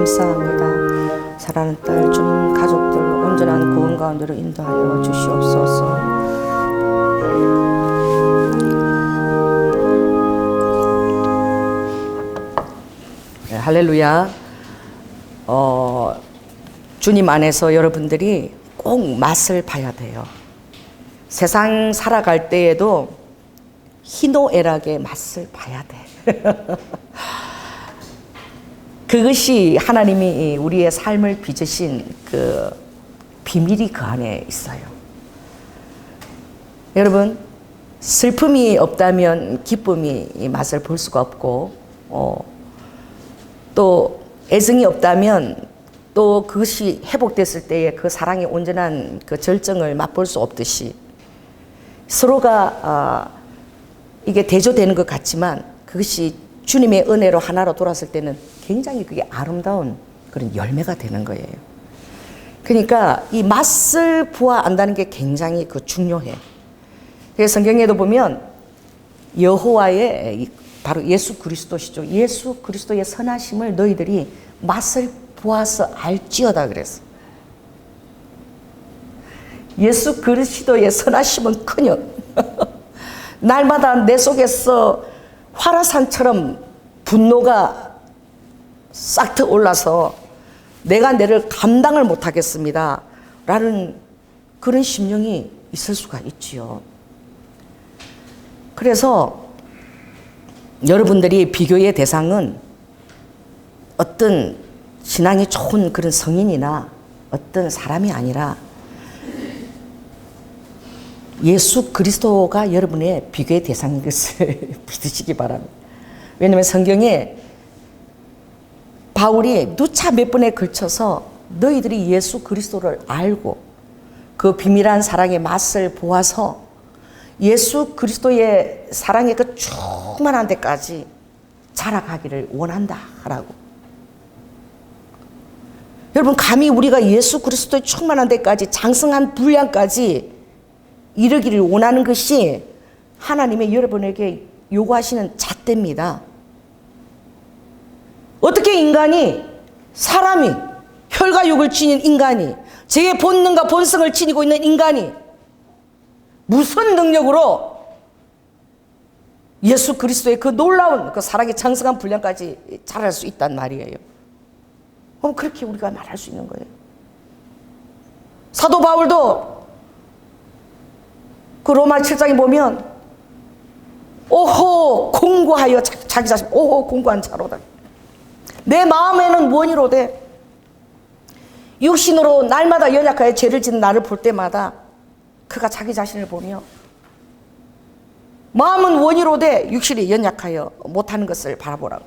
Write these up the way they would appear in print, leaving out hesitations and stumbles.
감사합니다. 사랑하는 딸 주님 가족들 온전한 구원 가운데로 인도하여 주시옵소서. 네, 할렐루야. 주님 안에서 여러분들이 꼭 맛을 봐야 돼요. 세상 살아갈 때에도 희노애락의 맛을 봐야 돼. 그것이 하나님이 우리의 삶을 빚으신 그 비밀이 그 안에 있어요. 여러분, 슬픔이 없다면 기쁨이 맛을 볼 수가 없고, 또 애정이 없다면 또 그것이 회복됐을 때에 그 사랑의 온전한 그 절정을 맛볼 수 없듯이 서로가 이게 대조되는 것 같지만 그것이 주님의 은혜로 하나로 돌았을 때는 굉장히 그게 아름다운 그런 열매가 되는 거예요. 그러니까 이 맛을 보아 안다는 게 굉장히 그 중요해. 그래서 성경에도 보면 여호와의 바로 예수 그리스도시죠. 예수 그리스도의 선하심을 너희들이 맛을 보아서 알지어다 그랬어. 예수 그리스도의 선하심은 커녕 날마다 내 속에서 화라산처럼 분노가 싹트 올라서 내가 내를 감당을 못하겠습니다 라는 그런 심령이 있을 수가 있지요. 그래서 여러분들이 비교의 대상은 어떤 신앙이 좋은 그런 성인이나 어떤 사람이 아니라 예수 그리스도가 여러분의 비교의 대상인 것을 믿으시기 바랍니다. 왜냐하면 성경에 바울이 누차 몇 번에 걸쳐서 너희들이 예수 그리스도를 알고 그 비밀한 사랑의 맛을 보아서 예수 그리스도의 사랑의 그 충만한 데까지 자라가기를 원한다 하라고. 여러분, 감히 우리가 예수 그리스도의 충만한 데까지 장성한 분량까지 이르기를 원하는 것이 하나님의 여러분에게 요구하시는 잣대입니다. 어떻게 인간이, 사람이, 혈과 육을 지닌 인간이, 제 본능과 본성을 지니고 있는 인간이 무슨 능력으로 예수 그리스도의 그 놀라운 그 사랑의 장성한 분량까지 자랄 수 있단 말이에요. 그럼 그렇게 우리가 말할 수 있는 거예요. 사도 바울도 그 로마 7장에 보면 오호 공고하여 자기 자신 오호 공고한 자로다. 내 마음에는 무언이로되 육신으로 날마다 연약하여 죄를 짓는 나를 볼 때마다 그가 자기 자신을 보며 마음은 원이로되 육신이 연약하여 못하는 것을 바라보라고.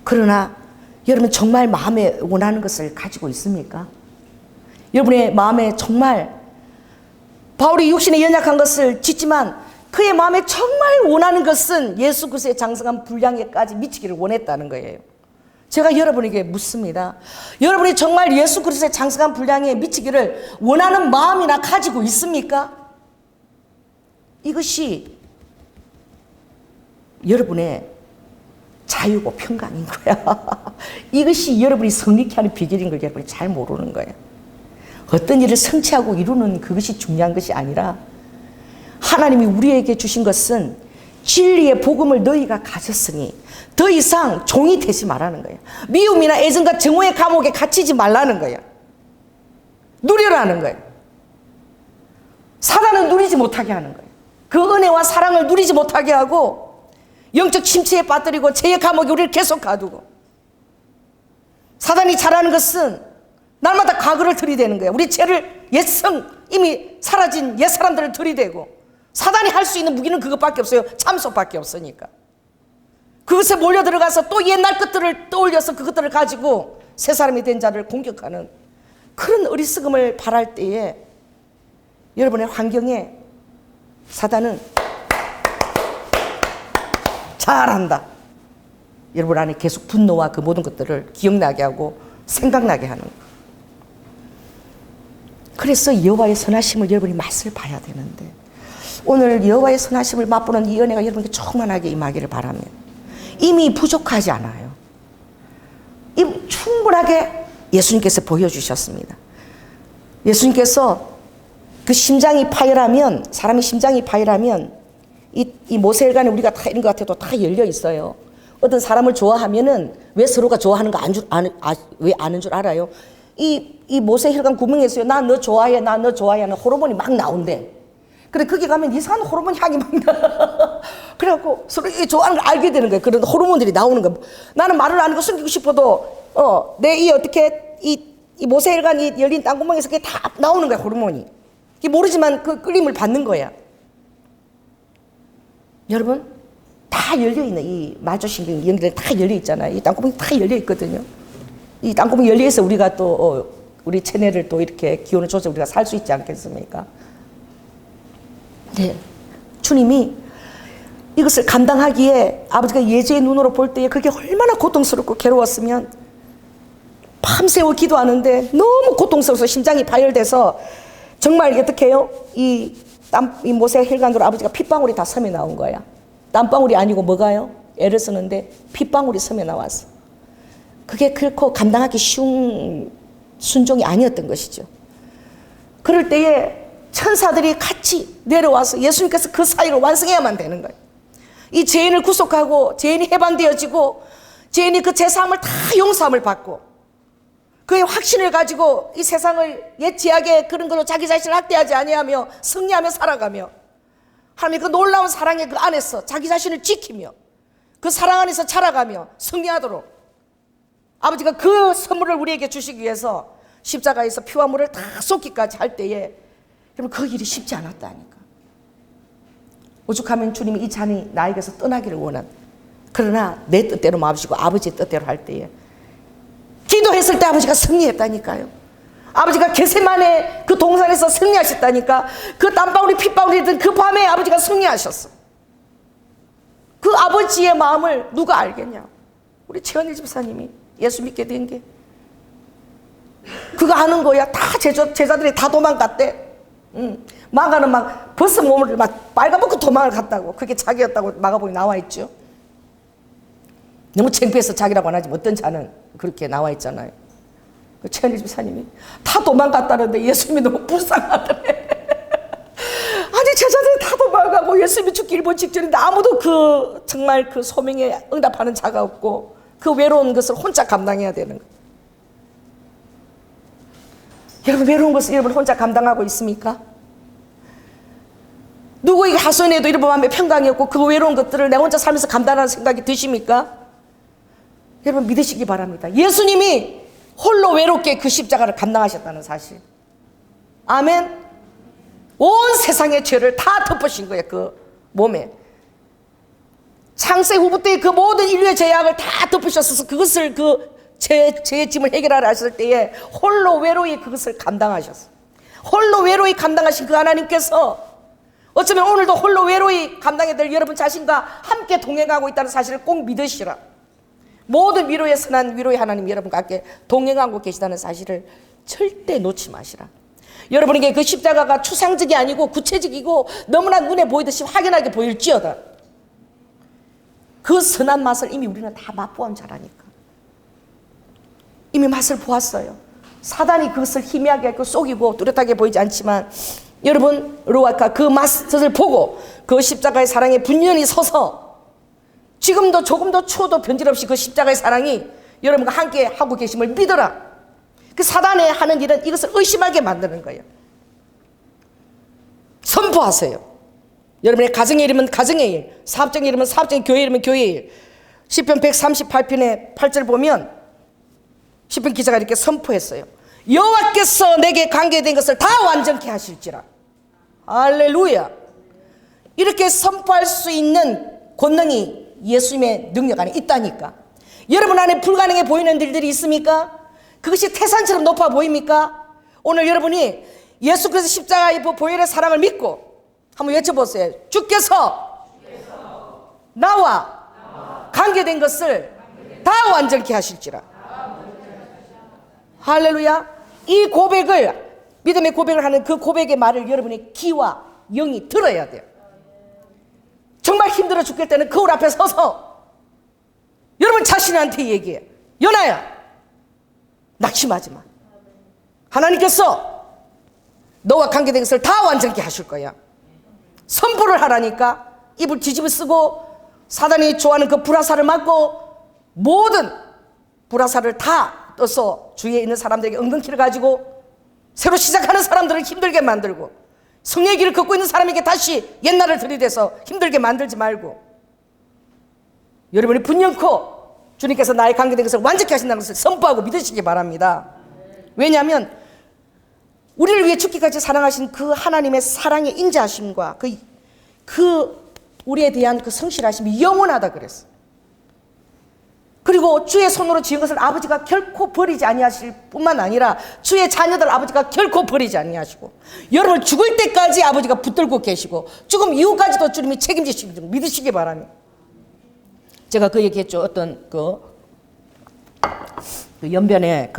그러나 여러분 정말 마음에 원하는 것을 가지고 있습니까? 여러분의 마음에 정말 바울이 육신에 연약한 것을 짓지만 그의 마음에 정말 원하는 것은 예수 그리스도의 장성한 분량에까지 미치기를 원했다는 거예요. 제가 여러분에게 묻습니다. 여러분이 정말 예수 그리스도의 장성한 분량에 미치기를 원하는 마음이나 가지고 있습니까? 이것이 여러분의 자유고 평강인 거야. 이것이 여러분이 성립케 하는 비결인 걸 여러분이 잘 모르는 거예요. 어떤 일을 성취하고 이루는 그것이 중요한 것이 아니라 하나님이 우리에게 주신 것은 진리의 복음을 너희가 가졌으니 더 이상 종이 되지 말라는 거예요. 미움이나 애정과 증오의 감옥에 갇히지 말라는 거예요. 누리라는 거예요. 사단은 누리지 못하게 하는 거예요. 그 은혜와 사랑을 누리지 못하게 하고 영적 침체에 빠뜨리고 죄의 감옥에 우리를 계속 가두고, 사단이 잘하는 것은 날마다 과거를 들이대는 거예요. 우리 죄를, 옛성, 이미 사라진 옛 사람들을 들이대고, 사단이 할 수 있는 무기는 그것밖에 없어요. 참소밖에 없으니까. 그것에 몰려 들어가서 또 옛날 것들을 떠올려서 그것들을 가지고 새 사람이 된 자를 공격하는 그런 어리석음을 바랄 때에 여러분의 환경에 사단은 잘한다. 여러분 안에 계속 분노와 그 모든 것들을 기억나게 하고 생각나게 하는 거예요. 그래서 여호와의 선하심을 여러분이 맛을 봐야 되는데, 오늘 여호와의 선하심을 맛보는 이 은혜가 여러분에게 충만하게 임하기를 바랍니다. 이미 부족하지 않아요. 이 충분하게 예수님께서 보여주셨습니다. 예수님께서 그 심장이 파열하면, 사람의 심장이 파열하면 이 모세혈관에 우리가 다 있는 것 같아도 다 열려 있어요. 어떤 사람을 좋아하면은 왜 서로가 좋아하는 거 왜 아는 줄 알아요? 이 모세혈관 구멍에서요, 나 너 좋아해, 나 너 좋아해 하는 호르몬이 막 나온대. 그래, 거기 가면 이상한 호르몬 향이 막 나. 그래갖고 서로 좋아하는 걸 알게 되는 거예요. 그런 호르몬들이 나오는 거예요. 나는 말을 안 하고 숨기고 싶어도, 내 이 모세혈관이 열린 땅구멍에서 그게 다 나오는 거야, 호르몬이. 이게 모르지만 그 끌림을 받는 거야. 여러분, 다 열려있는 이 말초신경 이런 게 다 열려있잖아요. 이 땅구멍이 다 열려있거든요. 이 땅구멍이 열려있어 우리가 또, 우리 체내를 또 이렇게 기온을 조절 우리가 살 수 있지 않겠습니까? 네. 주님이 이것을 감당하기에 아버지가 예수의 눈으로 볼 때에 그게 얼마나 고통스럽고 괴로웠으면 밤새워 기도하는데 너무 고통스러워서 심장이 파열돼서 정말 어떻게 해요? 이 모세혈관으로 아버지가 핏방울이 다 섬에 나온 거야. 땀방울이 아니고 뭐가요? 애를 쓰는데 핏방울이 섬에 나왔어. 그게 결코 감당하기 쉬운 순종이 아니었던 것이죠. 그럴 때에 천사들이 같이 내려와서 예수님께서 그 사역을 완성해야만 되는 거예요. 이 죄인을 구속하고 죄인이 해방되어지고 죄인이 그 죄사함을 다 용서함을 받고 그의 확신을 가지고 이 세상을 옛 지약의 그런 걸로 자기 자신을 학대하지 아니하며 승리하며 살아가며 하나님의 그 놀라운 사랑의 그 안에서 자기 자신을 지키며 그 사랑 안에서 자라가며 승리하도록 아버지가 그 선물을 우리에게 주시기 위해서 십자가에서 피와 물을 다 쏟기까지 할 때에 여러분 그 일이 쉽지 않았다니까. 오죽하면 주님이 이 잔이 나에게서 떠나기를 원한, 그러나 내 뜻대로 마시고 아버지의 뜻대로 할 때에 기도했을 때 아버지가 승리했다니까요. 아버지가 겟세마네 그 동산에서 승리하셨다니까. 그 땀방울이 핏방울이던 그 밤에 아버지가 승리하셨어. 그 아버지의 마음을 누가 알겠냐? 우리 최은희 집사님이 예수 믿게 된 게 그거 아는 거야. 다 제자들이 다 도망갔대. 마가는 막 벌써 몸을 막 빨가벗고 도망을 갔다고. 그게 자기였다고 마가복음에 나와 있죠. 너무 창피해서 자기라고 안 하지 어떤 자는 그렇게 나와 있잖아요. 그 최은희 집사님이 다 도망갔다는데 예수님이 너무 불쌍하더래. 아니 제자들이 다 도망가고 예수님이 죽기 일본 직전인데 아무도 그 정말 그 소명에 응답하는 자가 없고 그 외로운 것을 혼자 감당해야 되는 거예요. 여러분 외로운 것을 여러분 혼자 감당하고 있습니까? 누구에게 하소연해도 이런 마음에 평강이 없고 그 외로운 것들을 내 혼자 살면서 감당하는 생각이 드십니까? 여러분 믿으시기 바랍니다. 예수님이 홀로 외롭게 그 십자가를 감당하셨다는 사실. 아멘. 온 세상의 죄를 다 덮으신 거예요. 그 몸에. 창세 후부터의 그 모든 인류의 죄악을 다 덮으셨어서 그것을 그 죄의 짐을 해결하려 하실 때에 홀로 외로이 그것을 감당하셨어요. 홀로 외로이 감당하신 그 하나님께서 어쩌면 오늘도 홀로 외로이 감당해야 될 여러분 자신과 함께 동행하고 있다는 사실을 꼭 믿으시라. 모든 위로의 선한 위로의 하나님 여러분과 함께 동행하고 계시다는 사실을 절대 놓지 마시라. 여러분에게 그 십자가가 추상적이 아니고 구체적이고 너무나 눈에 보이듯이 확연하게 보일지어다. 그 선한 맛을 이미 우리는 다 맛보은 자라니까. 이미 맛을 보았어요. 사단이 그것을 희미하게 속이고 뚜렷하게 보이지 않지만 여러분 루아카 그 맛을 보고 그 십자가의 사랑에 분연히 서서 지금도 조금도 추워도 변질없이 그 십자가의 사랑이 여러분과 함께 하고 계심을 믿어라. 그 사단의 하는 일은 이것을 의심하게 만드는 거예요. 선포하세요. 여러분의 가정의 이름은 가정의 일, 사업적인 이름은 사업적인, 교회의 이름은 교회의 일. 시편 138편의 8절 보면 시편 기자가 이렇게 선포했어요. 여호와께서 내게 관계된 것을 다 완전케 하실지라. 할렐루야. 이렇게 선포할 수 있는 권능이 예수님의 능력 안에 있다니까. 여러분 안에 불가능해 보이는 일들이 있습니까? 그것이 태산처럼 높아 보입니까? 오늘 여러분이 예수 그리스도 십자가의 보혈의 사랑을 믿고 한번 외쳐보세요. 주께서 나와 관계된 것을 다 완전케 하실지라. 할렐루야. 이 고백을, 믿음의 고백을 하는 그 고백의 말을 여러분의 귀와 영이 들어야 돼요. 정말 힘들어 죽을 때는 거울 앞에 서서 여러분 자신한테 얘기해. 연아야, 낙심하지 마. 하나님께서 너와 관계된 것을 다 완전케 하실 거야. 선포를 하라니까. 입을 뒤집어 쓰고 사단이 좋아하는 그 불화살을 맞고 모든 불화살을 다 떠서 주위에 있는 사람들에게 엉겅퀴를 가지고 새로 시작하는 사람들을 힘들게 만들고 성령의 길을 걷고 있는 사람에게 다시 옛날을 들이대서 힘들게 만들지 말고 여러분이 분명코 주님께서 나의 관계된 것을 완전케 하신다는 것을 선포하고 믿으시기 바랍니다. 왜냐하면 우리를 위해 죽기까지 사랑하신 그 하나님의 사랑의 인자하심과 그 우리에 대한 그 성실하심이 영원하다 그랬어. 그리고 주의 손으로 지은 것을 아버지가 결코 버리지 아니하실 뿐만 아니라 주의 자녀들 아버지가 결코 버리지 아니하시고 여러분을 죽을 때까지 아버지가 붙들고 계시고 죽음 이후까지도 주님이 책임지시는 줄 믿으시기 바랍니다. 제가 그 얘기했죠. 어떤 그 연변에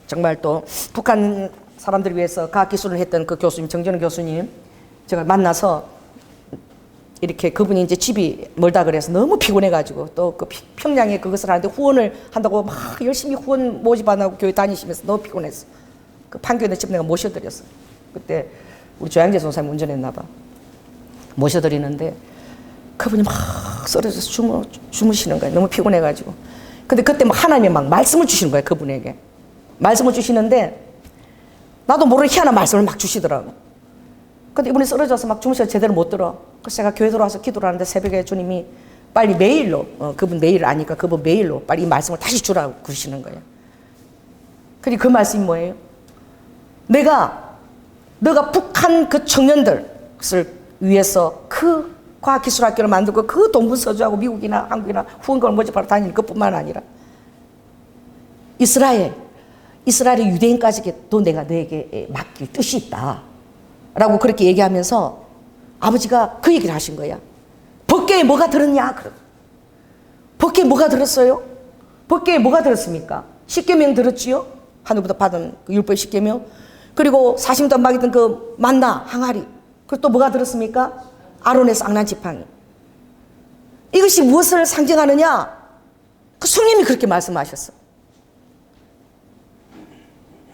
정말 또 북한 사람들을 위해서 과학기술을 했던 그 교수님, 정전우 교수님 제가 만나서 이렇게 그분이 이제 집이 멀다 그래서 너무 피곤해가지고 또 그 평양에 그것을 하는데 후원을 한다고 막 열심히 후원 모집 안 하고 교회 다니시면서 너무 피곤했어. 그 판교에 집 내가 모셔드렸어. 그때 우리 조양재 전사님 운전했나 봐. 모셔드리는데 그분이 막 쓰러져서 주무시는 거예요. 너무 피곤해가지고. 근데 그때 막 하나님이 막 말씀을 주시는 거예요. 그분에게. 말씀을 주시는데 나도 모르게 희한한 말씀을 막 주시더라고. 근데 이분이 쓰러져서 막 주무셔서 제대로 못 들어. 그래서 제가 교회 들어와서 기도를 하는데 새벽에 주님이 빨리 메일로 그분 메일을 아니까 그분 메일로 빨리 이 말씀을 다시 주라고 그러시는 거예요. 근데 그 말씀이 뭐예요? 너가 북한 그 청년들을 위해서 그 과학기술학교를 만들고 그 동분서주하고 미국이나 한국이나 후원금을 모집하러 다니는 것뿐만 아니라 이스라엘의 유대인까지도 내가 너에게 맡길 뜻이 있다 라고 그렇게 얘기하면서 아버지가 그 얘기를 하신 거야. 법궤에 뭐가 들었냐? 법궤에 뭐가 들었어요? 법궤에 뭐가 들었습니까? 십계명 들었지요? 하늘부터 받은 그 율법 십계명. 그리고 40도 안 막이던 그 만나 항아리. 그리고 또 뭐가 들었습니까? 아론의 쌍난 지팡이. 이것이 무엇을 상징하느냐? 그 성령님이 그렇게 말씀하셨어.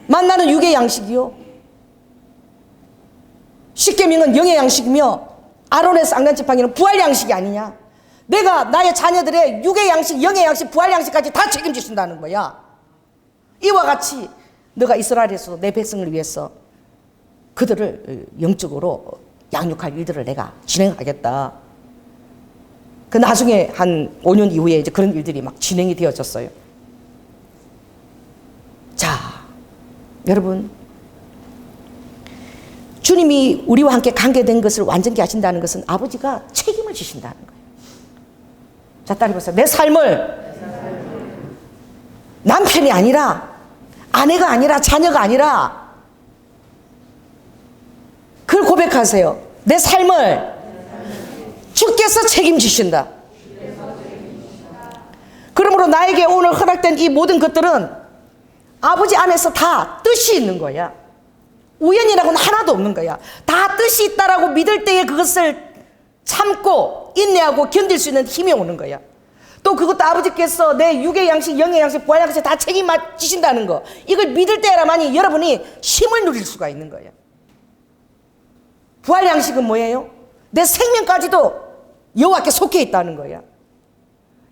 만나는 육의 양식이요. 십계명은 영의 양식이며 아론의 쌍난 지팡이는 부활 양식이 아니냐. 내가 나의 자녀들의 육의 양식, 영의 양식, 부활 양식까지 다 책임지신다는 거야. 이와 같이 너가 이스라엘에서 내 백성을 위해서 그들을 영적으로 양육할 일들을 내가 진행하겠다. 그 나중에 한 5년 이후에 이제 그런 일들이 막 진행이 되어졌어요. 자, 여러분. 주님이 우리와 함께 관계된 것을 완전케 하신다는 것은 아버지가 책임을 지신다는 거예요. 자, 따라 보세요. 내 삶을 남편이 아니라 아내가 아니라 자녀가 아니라 그걸 고백하세요. 내 삶을 주께서 책임지신다. 그러므로 나에게 오늘 허락된 이 모든 것들은 아버지 안에서 다 뜻이 있는 거야. 우연이라고는 하나도 없는 거야. 다 뜻이 있다라고 믿을 때에 그것을 참고 인내하고 견딜 수 있는 힘이 오는 거야. 또 그것도 아버지께서 내 육의 양식, 영의 양식, 부활 양식 다 책임지신다는 거. 이걸 믿을 때라만이 여러분이 힘을 누릴 수가 있는 거야. 부활 양식은 뭐예요? 내 생명까지도 여호와께 속해 있다는 거야.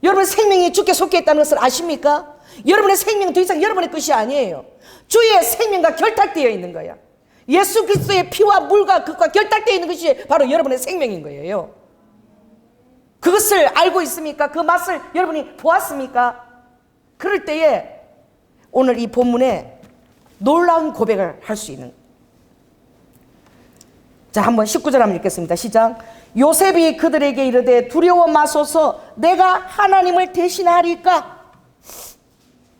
여러분의 생명이 주께 속해 있다는 것을 아십니까? 여러분의 생명은 더 이상 여러분의 것이 아니에요. 주의 생명과 결탁되어 있는 거야. 예수 그리스도의 피와 물과 그것과 결탁되어 있는 것이 바로 여러분의 생명인 거예요. 그것을 알고 있습니까? 그 맛을 여러분이 보았습니까? 그럴 때에 오늘 이 본문에 놀라운 고백을 할 수 있는. 자, 한번 19절 한번 읽겠습니다. 시작. 요셉이 그들에게 이르되 두려워 마소서 내가 하나님을 대신하리까?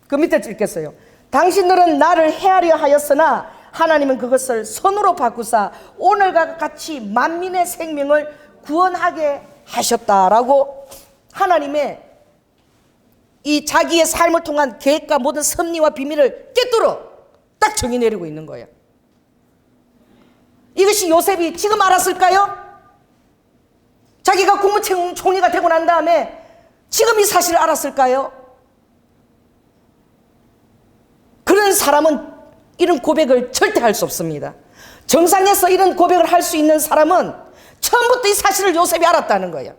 그 밑에 읽겠어요. 당신들은 나를 해하려 하였으나 하나님은 그것을 선으로 바꾸사 오늘과 같이 만민의 생명을 구원하게 하셨다라고 하나님의 이 자기의 삶을 통한 계획과 모든 섭리와 비밀을 꿰뚫어 딱 정의 내리고 있는 거예요. 이것이 요셉이 지금 알았을까요? 자기가 국무총리가 되고 난 다음에 지금 이 사실을 알았을까요? 그런 사람은 이런 고백을 절대 할 수 없습니다. 정상에서 이런 고백을 할 수 있는 사람은 처음부터 이 사실을 요셉이 알았다는 거예요.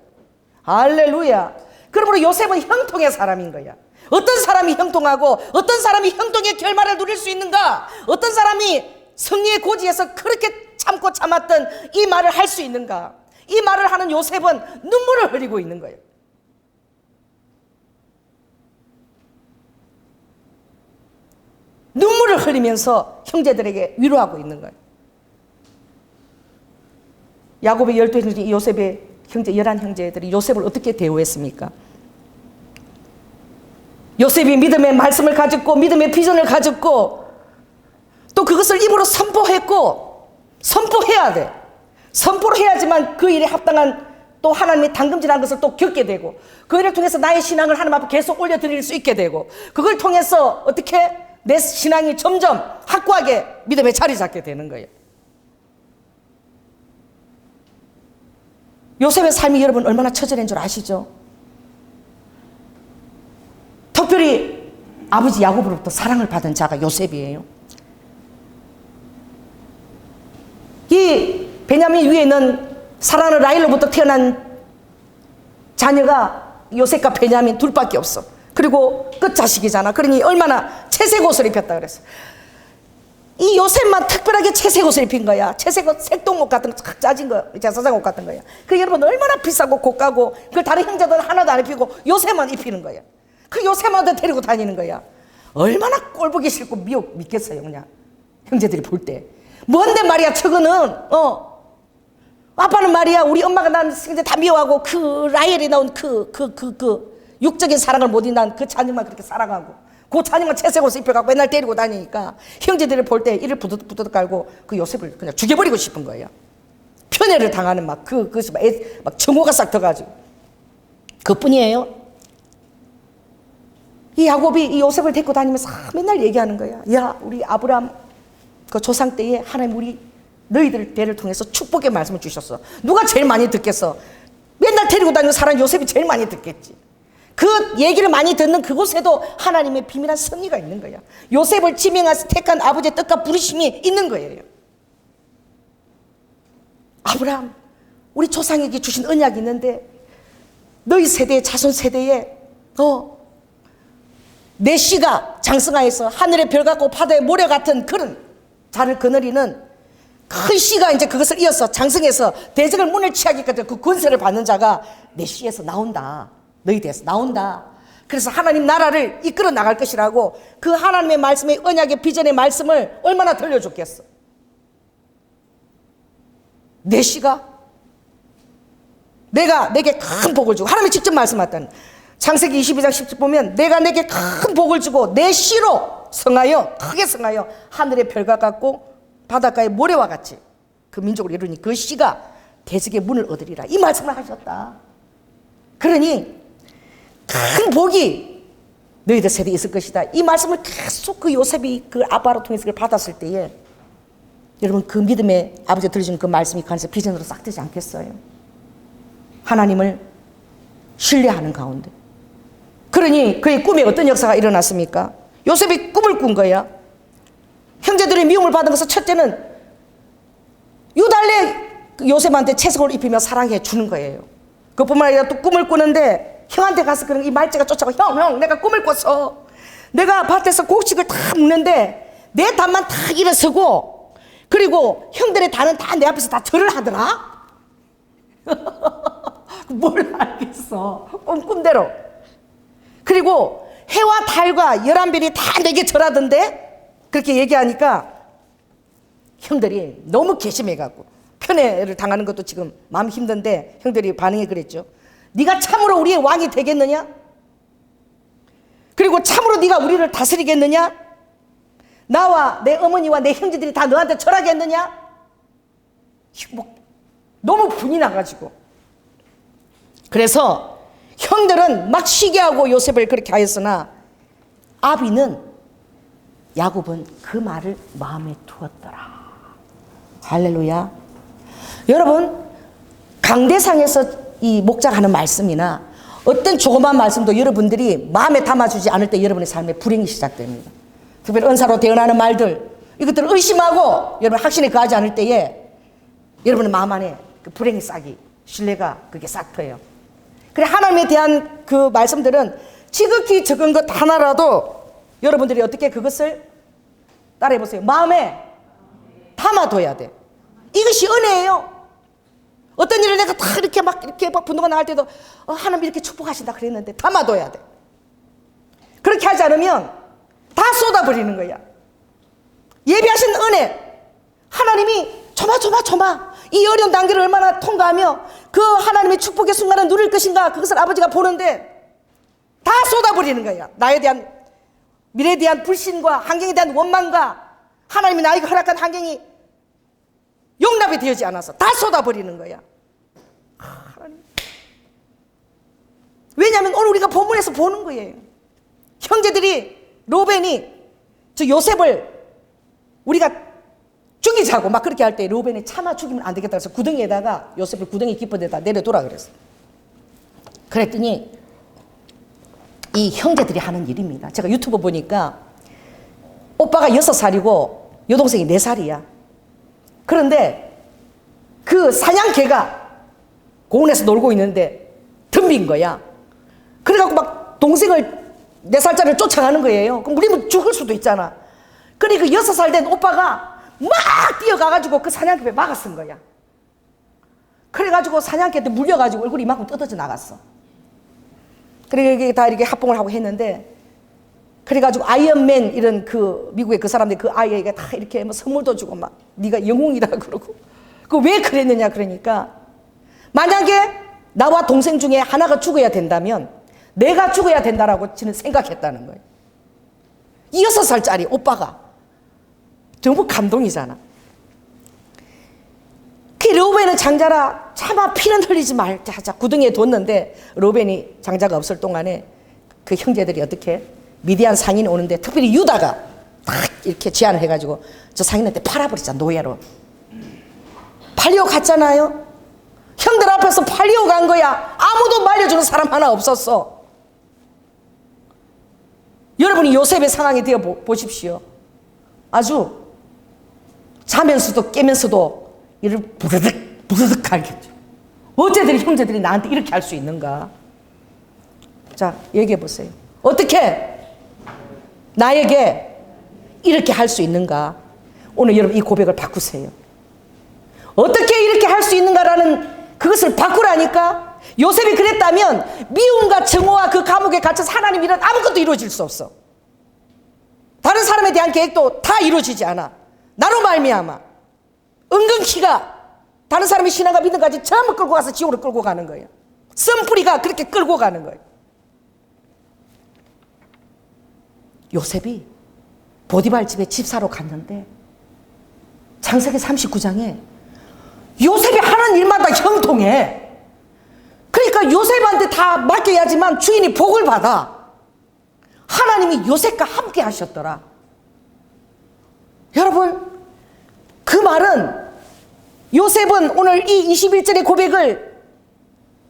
할렐루야. 그러므로 요셉은 형통의 사람인 거야. 어떤 사람이 형통하고 어떤 사람이 형통의 결말을 누릴 수 있는가? 어떤 사람이 승리의 고지에서 그렇게 참고 참았던 이 말을 할 수 있는가? 이 말을 하는 요셉은 눈물을 흘리고 있는 거예요. 눈물을 흘리면서 형제들에게 위로하고 있는 거예요. 야곱의 12형제, 요셉의 형제 11형제들이 요셉을 어떻게 대우했습니까? 요셉이 믿음의 말씀을 가졌고 믿음의 비전을 가졌고 또 그것을 입으로 선포했고 선포해야 돼. 선포를 해야지만 그 일에 합당한 또 하나님의 당금질한 것을 또 겪게 되고 그 일을 통해서 나의 신앙을 하나님 앞에 계속 올려드릴 수 있게 되고 그걸 통해서 어떻게 내 신앙이 점점 확고하게 믿음에 자리 잡게 되는 거예요. 요셉의 삶이 여러분 얼마나 처절한 줄 아시죠? 특별히 아버지 야곱으로부터 사랑을 받은 자가 요셉이에요. 이 베냐민 위에 있는 사라는 라헬로부터 태어난 자녀가 요셉과 베냐민 둘밖에 없어. 그리고 끝자식이잖아. 그러니 얼마나 채색 옷을 입혔다 그랬어. 이 요셉만 특별하게 채색 옷을 입힌 거야. 채색 옷, 색동옷 같은 거 착 짜진 거, 제사장 옷 같은 거야. 그 여러분 얼마나 비싸고 고가고 그걸 다른 형제들은 하나도 안 입히고 요셉만 입히는 거야. 그 요셉만 데리고 다니는 거야. 얼마나 꼴보기 싫고 믿겠어요 그냥 형제들이 볼 때. 뭔데 말이야 저거는 아빠는 말이야 우리 엄마가 난 형제 다 미워하고 그 라헬이 나온 그 육적인 사랑을 못 인한 그 자녀만 그렇게 사랑하고 그 자녀만 채색 옷을 입혀갖고 맨날 데리고 다니니까 형제들을 볼 때 이를 부드득 깔고 그 요셉을 그냥 죽여버리고 싶은 거예요. 편애를 당하는 막 정오가 싹 터가지고 그뿐이에요. 이 야곱이 이 요셉을 데리고 다니면서 맨날 얘기하는 거야. 야 우리 아브라함 그 조상 때에 하나님 우리 너희들 대를 통해서 축복의 말씀을 주셨어. 누가 제일 많이 듣겠어? 맨날 데리고 다니는 사람 요셉이 제일 많이 듣겠지. 그 얘기를 많이 듣는 그곳에도 하나님의 비밀한 섭리가 있는 거야. 요셉을 지명해서 택한 아버지의 뜻과 부르심이 있는 거예요. 아브라함 우리 조상에게 주신 언약이 있는데 너희 세대의 자손 세대에 내 씨가 장성하여서 하늘의 별 같고 바다의 모래 같은 그런 자를 거느리는 큰 씨가 이제 그것을 이어서 장성해서 대적을 문을 취하기까지 그 권세를 받는 자가 내 씨에서 나온다. 너희 대에서 나온다. 그래서 하나님 나라를 이끌어 나갈 것이라고 그 하나님의 말씀의 언약의 비전의 말씀을 얼마나 들려줬겠어. 내 씨가 내가 내게 큰 복을 주고 하나님이 직접 말씀하셨다는 창세기 22장 10절 보면 내가 내게 큰 복을 주고 내 씨로 성하여 크게 성하여 하늘의 별과 같고 바닷가의 모래와 같이 그 민족을 이루니 그 씨가 대적의 문을 얻으리라 이 말씀을 하셨다. 그러니 큰 복이 너희들 세대에 있을 것이다. 이 말씀을 계속 그 요셉이 그 아빠로 통해서 그걸 받았을 때에 여러분 그 믿음의 아버지가 들려준 그 말씀이 간세 비전으로 싹 되지 않겠어요? 하나님을 신뢰하는 가운데. 그러니 그의 꿈에 어떤 역사가 일어났습니까? 요셉이 꿈을 꾼 거야. 형제들의 미움을 받은 것은 첫째는 유달리 요셉한테 채색을 입히며 사랑해 주는 거예요. 그뿐만 아니라 또 꿈을 꾸는데 형한테 가서 그런 이 말째가 쫓아가고 형 내가 꿈을 꿨어. 내가 밭에서 곡식을 다 먹는데 내 단만 다 일어서고 그리고 형들의 단은 다 내 앞에서 다 절을 하더라. 뭘 알겠어. 꿈대로. 그리고 해와 달과 11별이 다 내게 절하던데 그렇게 얘기하니까 형들이 너무 괘씸해갖고 편애를 당하는 것도 지금 마음 힘든데 형들이 반응이 그랬죠. 네가 참으로 우리의 왕이 되겠느냐? 그리고 참으로 네가 우리를 다스리겠느냐? 나와 내 어머니와 내 형제들이 다 너한테 절하겠느냐? 너무 분이 나가지고 그래서 형들은 막 시기하고 요셉을 그렇게 하였으나 아비는 야곱은 그 말을 마음에 두었더라. 할렐루야. 여러분 강대상에서 이 목자가 하는 말씀이나 어떤 조그만 말씀도 여러분들이 마음에 담아주지 않을 때 여러분의 삶에 불행이 시작됩니다. 특별히 은사로 대언하는 말들, 이것들을 의심하고 여러분 확신에 거하지 않을 때에 여러분의 마음 안에 그 불행의 싹이, 신뢰가 그게 싹 터요. 그래, 하나님에 대한 그 말씀들은 지극히 적은 것 하나라도 여러분들이 어떻게 그것을 따라해 보세요. 마음에 담아둬야 돼. 이것이 은혜예요. 어떤 일을 내가 다 이렇게 막 분노가 나갈 때도 하나님 이렇게 축복하신다 그랬는데 담아둬야 돼. 그렇게 하지 않으면 다 쏟아버리는 거야. 예비하신 은혜, 하나님이 조마 이 어려운 단계를 얼마나 통과하며 그 하나님의 축복의 순간을 누릴 것인가, 그것을 아버지가 보는데 다 쏟아버리는 거야. 나에 대한, 미래에 대한 불신과 환경에 대한 원망과 하나님이 나에게 허락한 환경이 용납이 되지 않아서 다 쏟아버리는 거야. 하나님. 왜냐하면 오늘 우리가 본문에서 보는 거예요. 형제들이, 로벤이 저 요셉을 우리가 죽이자고 막 그렇게 할 때 로벤이 차마 죽이면 안 되겠다 해서 구덩이에다가 요셉을 구덩이 깊은 데다 내려둬라 그랬어. 그랬더니 이 형제들이 하는 일입니다. 제가 유튜브 보니까 오빠가 6살이고 여동생이 4살이야. 그런데 그 사냥개가 공원에서 놀고 있는데 덤빈 거야. 그래갖고 막 동생을 4살짜리를 쫓아가는 거예요. 그럼 우리는 죽을 수도 있잖아. 그러니까 6살 된 오빠가 막 뛰어가가지고 그 사냥개에 막아쓴 거야. 그래가지고 사냥개한테 물려가지고 얼굴이 이만큼 뜯어져 나갔어. 그래 다 이렇게 합봉을 하고 했는데, 그래가지고 아이언맨 이런 그 미국의 그 사람들 그 아이에게 다 이렇게 뭐 선물도 주고 막 네가 영웅이다 그러고. 그 왜 그랬느냐 그러니까, 만약에 나와 동생 중에 하나가 죽어야 된다면 내가 죽어야 된다라고 저는 생각했다는 거예요. 6살짜리 오빠가. 너무 감동이잖아. 그 로벤은 장자라 차마 피는 흘리지 말자 하자 구덩이에 뒀는데, 로벤이 장자가 없을 동안에 그 형제들이 어떻게 미디안 상인이 오는데, 특별히 유다가 딱 이렇게 제안을 해가지고 저 상인한테 팔아버리자, 노예로. 팔리오 갔잖아요. 형들 앞에서 팔리오 간 거야. 아무도 말려주는 사람 하나 없었어. 여러분이 요셉의 상황에 되어 보십시오. 아주 자면서도 깨면서도 이를 부르륵 갈겠죠. 어째들이 형제들이 나한테 이렇게 할 수 있는가? 자, 얘기해 보세요. 어떻게 나에게 이렇게 할 수 있는가? 오늘 여러분 이 고백을 바꾸세요. 어떻게 이렇게 할 수 있는가라는 그것을 바꾸라니까. 요셉이 그랬다면 미움과 증오와 그 감옥에 갇혀서 하나님 일은 아무것도 이루어질 수 없어. 다른 사람에 대한 계획도 다 이루어지지 않아. 나로 말미암아 은근키가 다른 사람의 신앙과 믿음까지 전부 끌고 가서 지옥으로 끌고 가는 거예요. 쓴뿌리가 그렇게 끌고 가는 거예요. 요셉이 보디발 집에 집사로 갔는데 창세기 39장에 요셉이 하는 일마다 형통해. 그러니까 요셉한테 다 맡겨야지만 주인이 복을 받아. 하나님이 요셉과 함께 하셨더라. 여러분, 그 말은 요셉은 오늘 이 21절의 고백을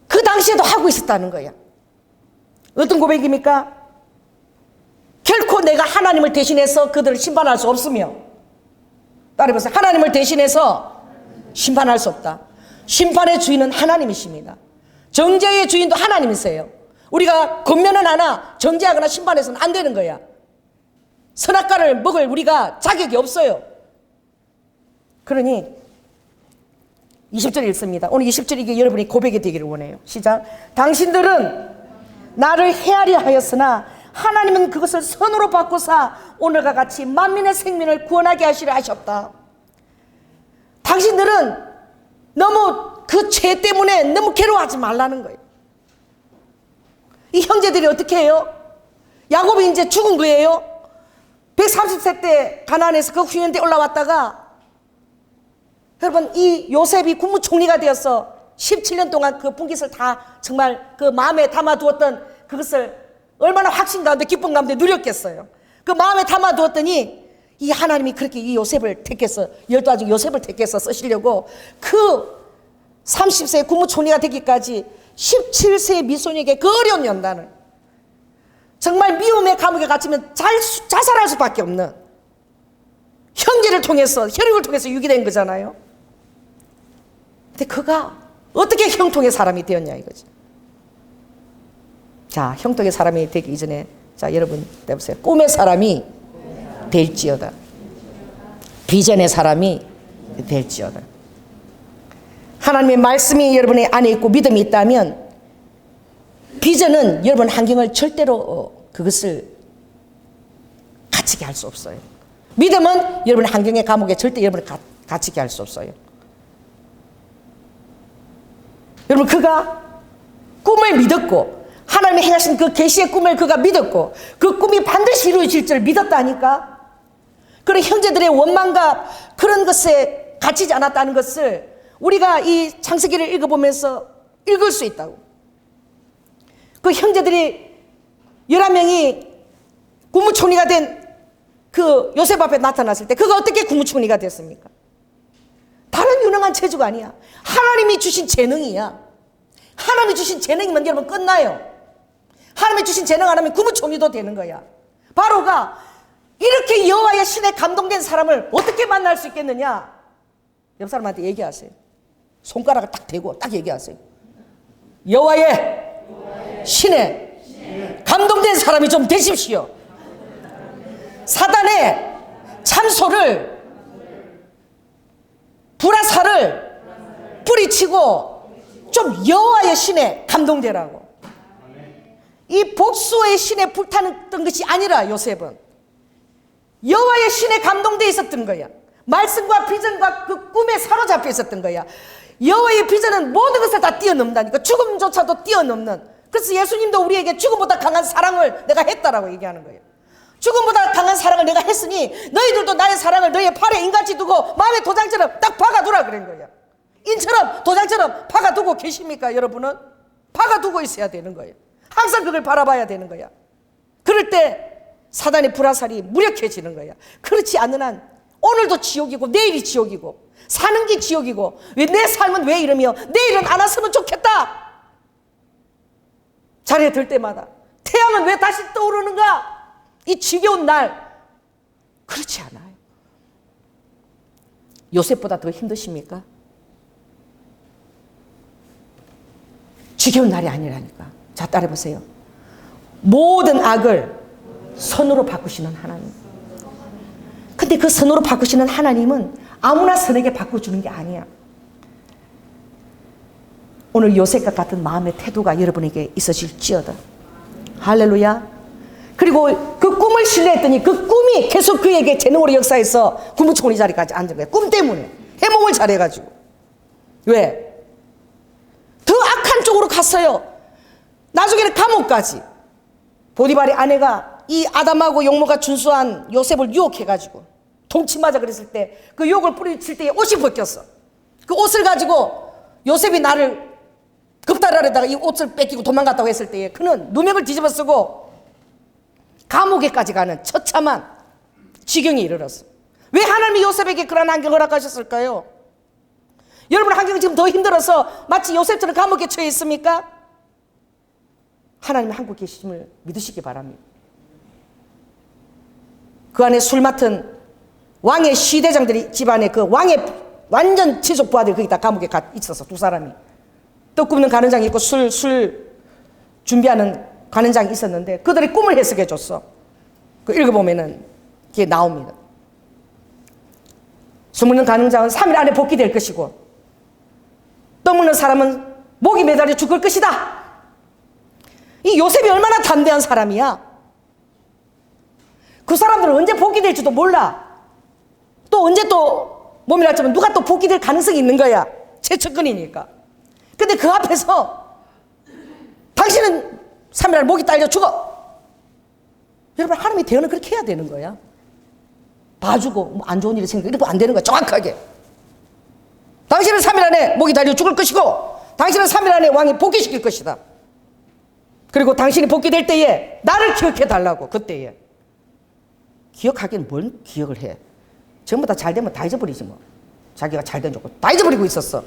그 당시에도 하고 있었다는 거야. 어떤 고백입니까? 결코 내가 하나님을 대신해서 그들을 심판할 수 없으며, 따라해보세요. 하나님을 대신해서 심판할 수 없다. 심판의 주인은 하나님이십니다. 정죄의 주인도 하나님이세요. 우리가 권면은 하나 정죄하거나 심판해서는 안 되는 거야. 선악과를 먹을 우리가 자격이 없어요. 그러니 20절 읽습니다. 오늘 20절 이게 여러분이 고백이 되기를 원해요. 시작. 당신들은 나를 헤아려 하였으나 하나님은 그것을 선으로 바꾸사 오늘과 같이 만민의 생명을 구원하게 하시려 하셨다. 당신들은 너무 그 죄 때문에 너무 괴로워하지 말라는 거예요. 이 형제들이 어떻게 해요? 야곱이 이제 죽은 거예요. 130세 때 가나안에서 그 후년대 올라왔다가, 여러분 이 요셉이 국무총리가 되어서 17년 동안 그 분깃을 다 정말 그 마음에 담아두었던 그것을 얼마나 확신 가운데 기쁨 가운데 누렸겠어요. 그 마음에 담아두었더니 이 하나님이 그렇게 이 요셉을 택해서, 12아들 중 요셉을 택해서 쓰시려고 그 30세 국무총리가 되기까지 17세의 미소녀에게 그 어려운 연단을 정말 미움의 감옥에 갇히면 자살할 수밖에 없는 형제를 통해서, 혈육을 통해서 유기된 거잖아요. 근데 그가 어떻게 형통의 사람이 되었냐 이거지. 자, 형통의 사람이 되기 이전에, 자, 여러분 해보세요. 꿈의 사람이 될지어다. 비전의 사람이 될지어다. 하나님의 말씀이 여러분의 안에 있고 믿음이 있다면 비전은 여러분 환경을 절대로 그것을 갇히게 할 수 없어요. 믿음은 여러분 환경의 감옥에 절대 여러분을 갇히게 할 수 없어요. 여러분, 그가 꿈을 믿었고 하나님이 행하신 그 계시의 꿈을 그가 믿었고 그 꿈이 반드시 이루어질 줄 믿었다니까. 그런 형제들의 원망과 그런 것에 갇히지 않았다는 것을 우리가 이 창세기를 읽어보면서 읽을 수 있다고. 그 형제들이 11명이 국무총리가 된 그 요셉 앞에 나타났을 때 그가 어떻게 국무총리가 됐습니까? 다른 유능한 재주가 아니야. 하나님이 주신 재능이야. 하나님이 주신 재능이면 여러분 끝나요. 하나님이 주신 재능 안 하면 국무총리도 되는 거야. 바로가 이렇게 여호와의 신에 감동된 사람을 어떻게 만날 수 있겠느냐? 옆 사람한테 얘기하세요. 손가락을 딱 대고 딱 얘기하세요. 여호와의 신에 감동된 사람이 좀 되십시오. 사단의 참소를, 불화살을 뿌리치고 좀 여호와의 신에 감동되라고. 이 복수의 신에 불타는 것이 아니라 요셉은 여호와의 신에 감동되어 있었던 거야. 말씀과 비전과 그 꿈에 사로잡혀 있었던 거야. 여호와의 비전은 모든 것을 다 뛰어넘는다니까. 죽음조차도 뛰어넘는. 그래서 예수님도 우리에게 죽음보다 강한 사랑을 내가 했다라고 얘기하는 거예요. 죽음보다 강한 사랑을 내가 했으니 너희들도 나의 사랑을 너희의 팔에 인같이 두고 마음의 도장처럼 딱 박아두라 그런 거예요. 인처럼 도장처럼 박아두고 계십니까? 여러분은 박아두고 있어야 되는 거예요. 항상 그걸 바라봐야 되는 거야. 그럴 때 사단의 불화살이 무력해지는 거야. 그렇지 않는 한 오늘도 지옥이고 내일이 지옥이고 사는 게 지옥이고 왜 내 삶은 왜 이러며 내일은 안 왔으면 좋겠다. 자리에 들 때마다 태양은 왜 다시 떠오르는가? 이 지겨운 날. 그렇지 않아요. 요셉보다 더 힘드십니까? 지겨운 날이 아니라니까. 자, 따라해보세요. 모든 악을 선으로 바꾸시는 하나님. 근데 그 선으로 바꾸시는 하나님은 아무나 선에게 바꿔주는 게 아니야. 오늘 요셉과 같은 마음의 태도가 여러분에게 있어질지어다. 할렐루야. 그리고 그 꿈을 신뢰했더니 그 꿈이 계속 그에게 재능으로 역사해서 국무총리 자리까지 앉은 거야. 꿈 때문에. 해몽을 잘해가지고. 왜? 더 악한 쪽으로 갔어요. 나중에는 감옥까지. 보디발의 아내가 이 아담하고 용모가 준수한 요셉을 유혹해가지고 동치 맞아 그랬을 때 그 유혹을 뿌리칠 때에 옷이 벗겼어. 그 옷을 가지고 요셉이 나를 겁탈하려다가 이 옷을 뺏기고 도망갔다고 했을 때에 그는 누명을 뒤집어 쓰고 감옥에까지 가는 처참한 지경에 이르렀어. 왜 하나님이 요셉에게 그런 환경을 허락하셨을까요? 여러분 환경이 지금 더 힘들어서 마치 요셉처럼 감옥에 처해 있습니까? 하나님의 한국 계심을 믿으시기 바랍니다. 그 안에 술 맡은 왕의 시대장들이 집안에 그 왕의 완전 지속 부하들이 거기 다 감옥에 가 있어서 두 사람이 떡 굽는 가는장이 있고 술 준비하는 가는장이 있었는데 그들이 꿈을 해석해 줬어. 그 읽어보면은 그게 나옵니다. 술 먹는 가는장은 3일 안에 복귀될 것이고 떡 먹는 사람은 목이 매달려 죽을 것이다. 이 요셉이 얼마나 담대한 사람이야. 그 사람들은 언제 복귀될지도 몰라. 또 언제 또 몸이 날지면 누가 또 복귀될 가능성이 있는 거야. 최측근이니까. 근데 그 앞에서 당신은 3일 안에 목이 딸려 죽어. 여러분 하나님이 대언을 그렇게 해야 되는 거야. 봐주고 뭐 안 좋은 일이 생기고 이러면 안 되는 거야. 정확하게. 당신은 3일 안에 목이 달려 죽을 것이고 당신은 3일 안에 왕이 복귀시킬 것이다. 그리고 당신이 복귀될 때에 나를 기억해 달라고. 그때에. 기억하기는 뭘 기억을 해. 전부 다 잘 되면 다 잊어버리지 뭐. 자기가 잘 된 조건 다 잊어버리고 있었어.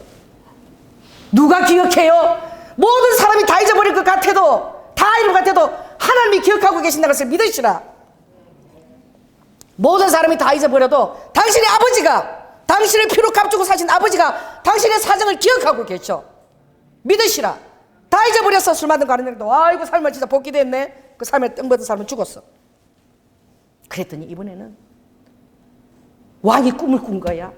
누가 기억해요? 모든 사람이 다 잊어버릴 것 같아도 다 이런 것 같아도 하나님이 기억하고 계신다는 것을 믿으시라. 모든 사람이 다 잊어버려도 당신의 아버지가, 당신을 피로 값주고 사신 아버지가 당신의 사정을 기억하고 계셔. 믿으시라. 다 잊어버렸어. 술 마든 가는데도 아이고 삶은 진짜 복귀 됐네. 그 삶에 뜬받은 사람은 죽었어. 그랬더니 이번에는 왕이 꿈을 꾼 거야.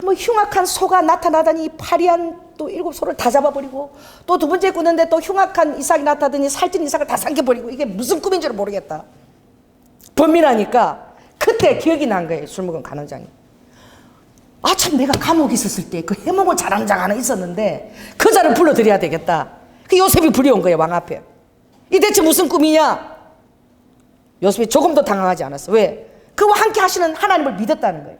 뭐 흉악한 소가 나타나더니 파리한 또 7소를 다 잡아버리고, 또 두 번째 꾸는데 또 흉악한 이삭이 나타나더니 살찐 이삭을 다 삼켜버리고, 이게 무슨 꿈인 줄 모르겠다. 번민하니까 그때 기억이 난 거예요. 술 먹은 간원장이. 아, 참 내가 감옥에 있었을 때 그 해먹을 잘하는 자가 하나 있었는데 그 자를 불러드려야 되겠다. 그 요셉이 불려온 거예요. 왕 앞에. 이 대체 무슨 꿈이냐? 요셉이 조금도 당황하지 않았어. 왜? 그와 함께 하시는 하나님을 믿었다는 거예요.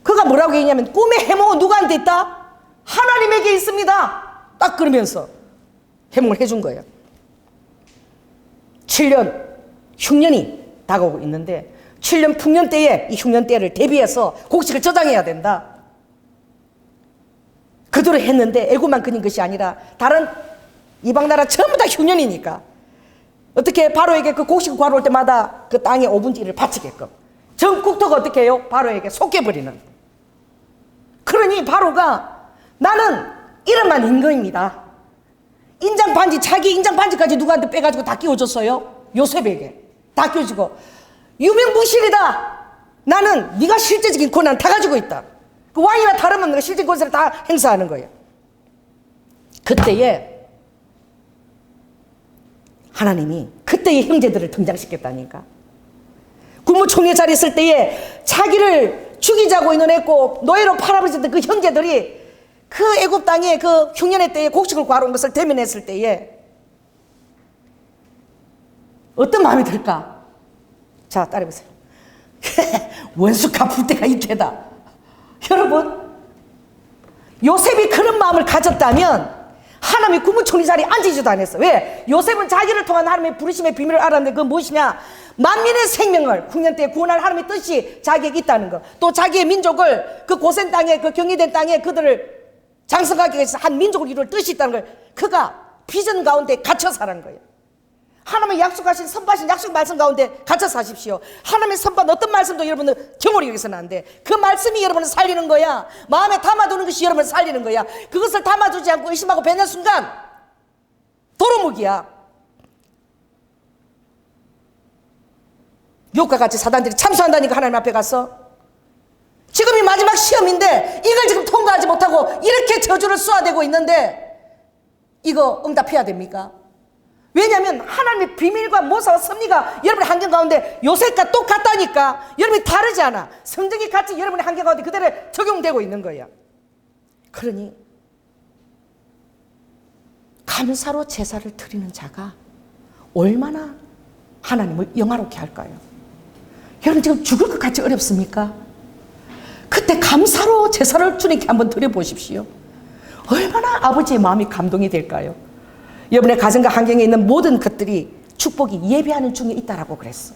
그가 뭐라고 얘기냐면, 꿈의 해몽은 누구한테 있다? 하나님에게 있습니다. 딱 그러면서 해몽을 해준 거예요. 7년 흉년이 다가오고 있는데, 7년 풍년 때에 이 흉년 때를 대비해서 곡식을 저장해야 된다. 그대로 했는데 애굽만 그린 것이 아니라 다른 이방 나라 전부 다 흉년이니까 어떻게 바로에게 그 곡식을 구하러 올 때마다 그 땅의 5분의 1을 바치게끔 전 국토가 어떻게 해요? 바로에게 속겨버리는. 그러니 바로가 나는 이름만 임금입니다. 인장 반지, 자기 인장 반지까지 누구한테 빼가지고 다 끼워줬어요? 요셉에게 다 끼워주고, 유명무실이다. 나는 네가 실제적인 권한을 다 가지고 있다. 그 왕이나 다르면 네가 실제 권세를 다 행사하는 거예요. 그때에 하나님이 그때의 형제들을 등장시켰다니까. 국무총리 자리에 있을 때에 자기를 죽이자고 의논했고 노예로 팔아버렸던 그 형제들이 그 애굽 땅에 그 흉년의 때에 곡식을 구하러 온 것을 대면했을 때에 어떤 마음이 들까? 자, 따라해보세요. 원수 갚을 때가 이때다. 여러분, 요셉이 그런 마음을 가졌다면 하나님이 국무총리 자리에 앉히지도 않았어. 왜? 요셉은 자기를 통한 하나님의 부르심의 비밀을 알았는데, 그건 무엇이냐? 만민의 생명을 흉년 때에 구원할 하나님의 뜻이 자기에게 있다는 것, 또 자기의 민족을 그 고센 땅에, 그 경리된 땅에 그들을 장성하기 위해서 한 민족을 이룰 뜻이 있다는 걸 그가 비전 가운데 갇혀 사는 거예요. 하나님의 약속하신 선포하신 약속 말씀 가운데 갇혀 사십시오. 하나님의 선포한 어떤 말씀도 여러분들 경홀히 여기서는 안 돼. 그 말씀이 여러분을 살리는 거야. 마음에 담아두는 것이 여러분을 살리는 거야. 그것을 담아두지 않고 의심하고 배는 순간 도루묵이야. 욕과 같이 사단들이 참수한다니까 하나님 앞에 가서. 지금이 마지막 시험인데 이걸 지금 통과하지 못하고 이렇게 저주를 쏘아대고 있는데 이거 응답해야 됩니까? 왜냐하면 하나님의 비밀과 모사와 섭리가 여러분의 환경 가운데 요셉과 똑같다니까. 여러분이 다르지 않아. 성적이 같이 여러분의 환경 가운데 그대로 적용되고 있는 거야. 그러니 감사로 제사를 드리는 자가 얼마나 하나님을 영화롭게 할까요? 여러분 지금 죽을 것 같이 어렵습니까? 그때 감사로 제사를 주님께 한번 드려보십시오. 얼마나 아버지의 마음이 감동이 될까요? 여러분의 가정과 환경에 있는 모든 것들이 축복이 예배하는 중에 있다라고 그랬어.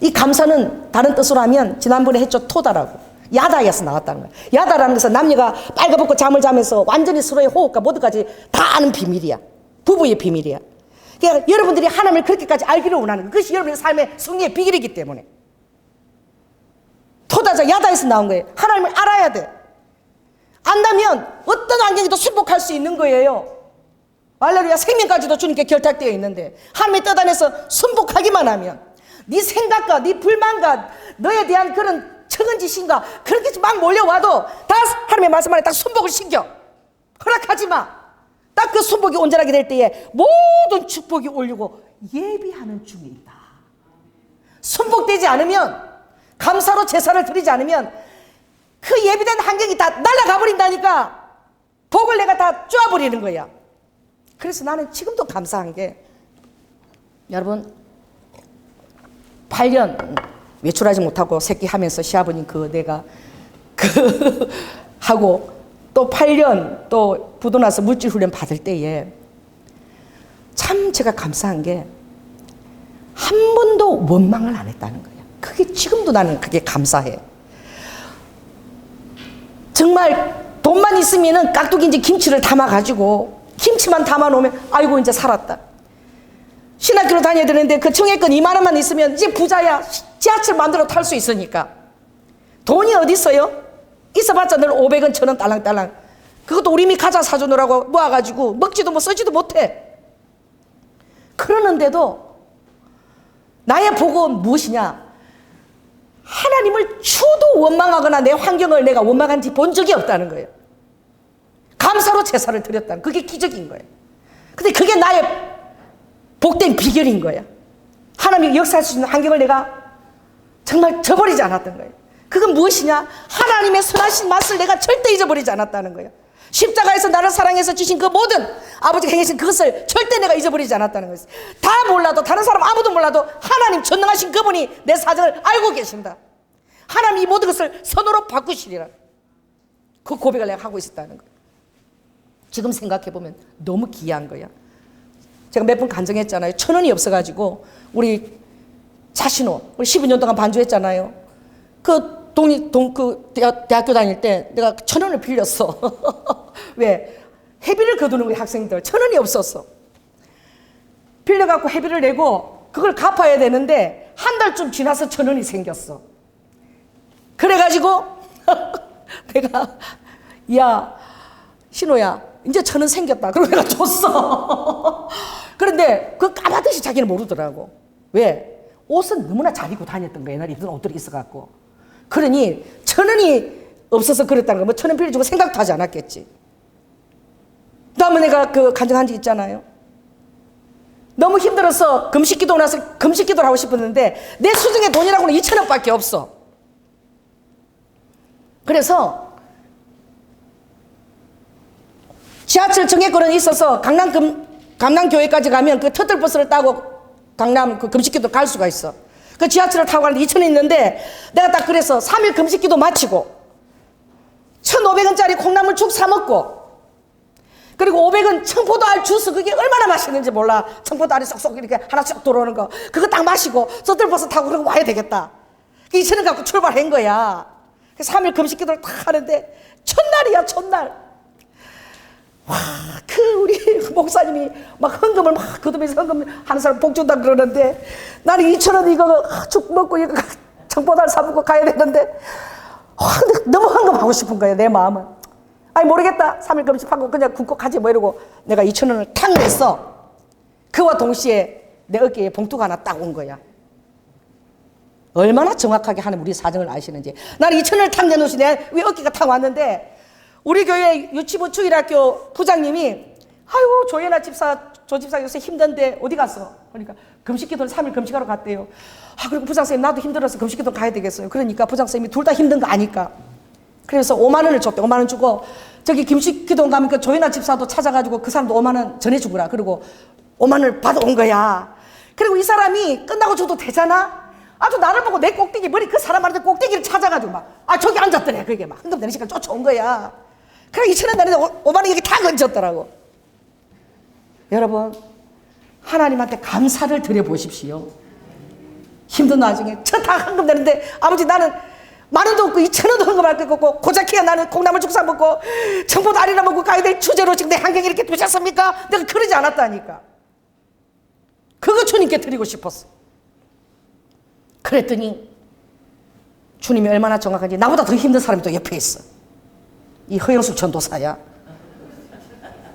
이 감사는 다른 뜻으로 하면 지난번에 했죠. 토다라고. 야다에서 나왔다는 거야. 야다라는 것은 남녀가 빨가벗고 잠을 자면서 완전히 서로의 호흡과 모두까지 다 아는 비밀이야. 부부의 비밀이야. 그러니까 여러분들이 하나님을 그렇게까지 알기를 원하는 것. 그것이 여러분의 삶의 승리의 비결이기 때문에. 토다자 야다에서 나온 거예요. 하나님을 알아야 돼. 안다면 어떤 환경에도 순복할 수 있는 거예요. 할렐루야. 생명까지도 주님께 결탁되어 있는데 하나님의 뜻 안에서 순복하기만 하면 네 생각과 네 불만과 너에 대한 그런 처근지심과 그렇게 막 몰려와도 다 하나님의 말씀 안에 딱 순복을 시켜. 허락하지 마. 딱 그 순복이 온전하게 될 때에 모든 축복이 올리고 예비하는 중에 있다. 순복되지 않으면, 감사로 제사를 드리지 않으면 그 예비된 환경이 다 날아가 버린다니까. 복을 내가 다 쪼아버리는 거야. 그래서 나는 지금도 감사한 게, 여러분 8년 외출하지 못하고 새끼 하면서 시아버님 내가 하고 또 8년 또 부도나서 물질훈련 받을 때에 참 제가 감사한 게 한 번도 원망을 안 했다는 거예요. 그게 지금도 나는 그게 감사해. 정말 돈만 있으면은 깍두기인지 김치를 담아가지고 김치만 담아놓으면 아이고 이제 살았다. 신학교로 다녀야 되는데 그 청약권 2만 원만 있으면 이제 부자야. 지하철 만들어 탈 수 있으니까. 돈이 어디 있어요? 있어봤자 늘 500원 1000원 딸랑딸랑. 그것도 우리 미 과자 사주느라고 모아가지고 먹지도 뭐 쓰지도 못해. 그러는데도 나의 복은 무엇이냐? 하나님을 추도 원망하거나 내 환경을 내가 원망한지 본 적이 없다는 거예요. 감사로 제사를 드렸다는, 그게 기적인 거예요. 근데 그게 나의 복된 비결인 거야. 하나님이 역사할 수 있는 환경을 내가 정말 저버리지 않았던 거예요. 그건 무엇이냐? 하나님의 선하신 맛을 내가 절대 잊어버리지 않았다는 거예요. 십자가에서 나를 사랑해서 주신 그 모든 아버지가 행하신 그것을 절대 내가 잊어버리지 않았다는 거예요. 다 몰라도, 다른 사람 아무도 몰라도 하나님 전능하신 그분이 내 사정을 알고 계신다. 하나님이 모든 것을 선으로 바꾸시리라. 그 고백을 내가 하고 있었다는 거예요. 지금 생각해보면 너무 기이한 거야. 제가 몇 번 간증했잖아요. 1000원이 없어가지고 우리 자신호, 우리 12년 동안 반주했잖아요. 대학교 다닐 때 내가 1000원을 빌렸어. 왜? 회비를 거두는 거야, 학생들. 1000원이 없었어. 빌려갖고 회비를 내고 그걸 갚아야 되는데 한 달쯤 지나서 1000원이 생겼어. 그래가지고 내가, 야, 신호야, 이제 1000원 생겼다. 그러고 내가 줬어. 그런데 그 까마득이 자기는 모르더라고. 왜? 옷은 너무나 잘 입고 다녔던 거야. 옛날에 입던 옷들이 있어갖고. 그러니 1000원이 없어서 그랬다는 거, 뭐 1000원 빌려주고 생각도 하지 않았겠지. 다음에 내가 그 간증한 적 있잖아요. 너무 힘들어서 금식기도 나서 금식기도를 하고 싶었는데 내 수중에 돈이라고는 2000원밖에 없어. 그래서 지하철 정액권은 있어서 강남교회까지 가면 그 터틀버스를 타고 강남 그 금식기도 갈 수가 있어. 그 지하철을 타고 가는데 2000원 있는데 내가 딱 그래서 3일 금식기도 마치고 1,500원짜리 콩나물죽 사 먹고, 그리고 500원 청포도알 주스, 그게 얼마나 맛있는지 몰라. 청포도알이 쏙쏙 이렇게 하나씩 들어오는 거, 그거 딱 마시고 서틀버스 타고 그러고 와야 되겠다. 2000원 갖고 출발한 거야. 3일 금식기도를 딱 하는데 첫날이야, 첫날. 와, 우리 목사님이 막 헌금을 막 거두면서 헌금 하는 사람 복 준다 그러는데 나는 2000원 이거 죽 먹고 이거 청포도알 사 먹고 가야 되는데, 근데 너무 헌금하고 싶은 거예요, 내 마음은. 아니 모르겠다, 3일 금식하고 그냥 굶고 가지 뭐 이러고 내가 2000원을 탁 냈어. 그와 동시에 내 어깨에 봉투가 하나 딱 온 거야. 얼마나 정확하게 하는 우리 사정을 아시는지. 나는 2000원을 탁 내놓으시 내가 왜 어깨가 탁 왔는데, 우리 교회 유치부 주일학교 부장님이 아이고 조 집사 요새 힘든데 어디 갔어? 그러니까 금식기도를 3일 금식하러 갔대요. 그리고 부장선생님 나도 힘들어서 금식기도 가야 되겠어요. 그러니까 부장선생님이 둘 다 힘든 거 아니까 그래서 5만 원을 줬대. 5만 원 주고 저기 금식기도 가면 그 조연아 집사도 찾아가지고 그 사람도 5만 원 전해주거라. 그리고 5만 원을 받아온 거야. 그리고 이 사람이 끝나고 줘도 되잖아. 아주 나를 보고 내 꼭대기 머리 그 사람한테 꼭대기를 찾아가지고 저기 앉았더래. 그게 막 헌금 내는 시간 쫓아온 거야. 그래 2000원 내는데 5만 원 여기 다 얹었더라고. 여러분, 하나님한테 감사를 드려보십시오. 힘든 와중에 다 헌금 내는데 아버지 나는 만 원도 없고 2000원도 헌금할 거 없고 고작해야 나는 콩나물 죽사 먹고 청포도 알이나 먹고 가야 될 주제로 지금 내 환경이 이렇게 두셨습니까? 내가 그러지 않았다니까. 그거 주님께 드리고 싶었어. 그랬더니 주님이 얼마나 정확한지, 나보다 더 힘든 사람이 또 옆에 있어. 이 허영숙 전도사야.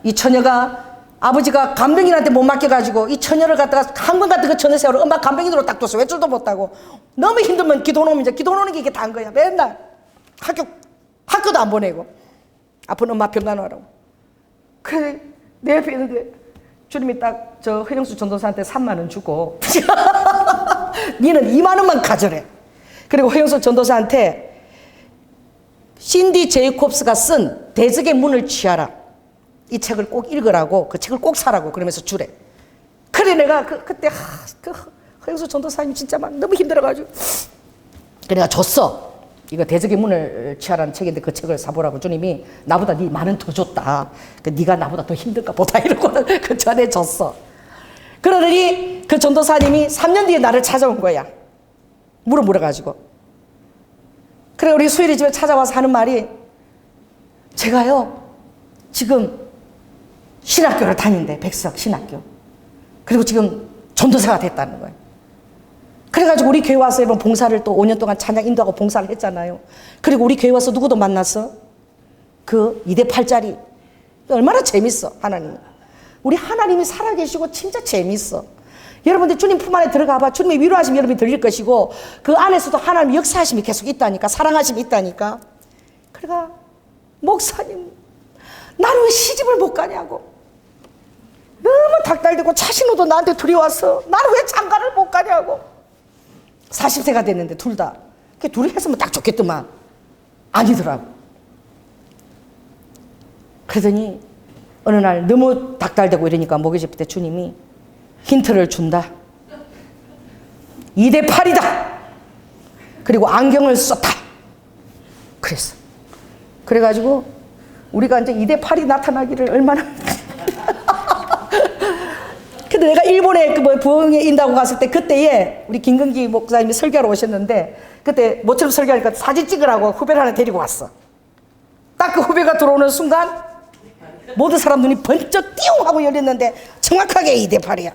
이 처녀가 아버지가 간병인한테 못 맡겨가지고 이 처녀를 갖다가 한 번 같은 그 처녀 세월을 엄마 간병인으로 딱 뒀어. 외줄도 못하고 너무 힘들면 기도 놓으면 이제 기도 놓는 게 이게 다인 거야. 맨날 학교도 안 보내고 아픈 엄마 병간호하라고. 그래 내 옆에 있는데 주님이 딱 저 허영숙 전도사한테 3만 원 주고 니는 2만 원만 가져래. 그리고 허영숙 전도사한테 신디 제이콥스가 쓴 대적의 문을 취하라, 이 책을 꼭 읽으라고, 그 책을 꼭 사라고 그러면서 주래. 그래 내가 그때 허영수 전도사님이 진짜 막 너무 힘들어가지고 그래 내가 줬어. 이거 대적의 문을 취하라는 책인데 그 책을 사보라고. 주님이 나보다 네 만 원 더 줬다. 네가 나보다 더 힘들까 보다 이러고는 그 전에 줬어. 그러더니 그 전도사님이 3년 뒤에 나를 찾아온 거야. 물어가지고. 그래 우리 수일이 집에 찾아와서 하는 말이, 제가요 지금 신학교를 다닌대. 백석 신학교. 그리고 지금 전도사가 됐다는 거예요. 그래가지고 우리 교회 와서 이번 봉사를 또 5년 동안 찬양 인도하고 봉사를 했잖아요. 그리고 우리 교회 와서 누구도 만났어? 그 2대 8짜리. 얼마나 재밌어, 하나님. 우리 하나님이 살아계시고 진짜 재밌어. 여러분들 주님 품 안에 들어가 봐. 주님의 위로하심이 여러분이 들릴 것이고 그 안에서도 하나님의 역사하심이 계속 있다니까. 사랑하심이 있다니까. 그러니까 목사님, 나는 왜 시집을 못 가냐고. 너무 닥달되고 차신호도 나한테 두려워서 나는 왜 장가를 못 가냐고. 40세가 됐는데 둘 다. 둘이 했으면 딱 좋겠더만. 아니더라고. 그러더니 어느 날 너무 닥달되고 이러니까 목이 잡힐 때 주님이 힌트를 준다. 2대 8이다. 그리고 안경을 썼다. 그랬어. 그래가지고 우리가 이제 2대 8이 나타나기를 얼마나. 근데 내가 일본에 그 부흥회 인다고 갔을 때 그때에 우리 김근기 목사님이 설교하러 오셨는데 그때 모처럼 설교하니까 사진 찍으라고 후배를 하나 데리고 왔어. 딱 그 후배가 들어오는 순간 모든 사람 눈이 번쩍 띠용 하고 열렸는데 정확하게 2대 8이야.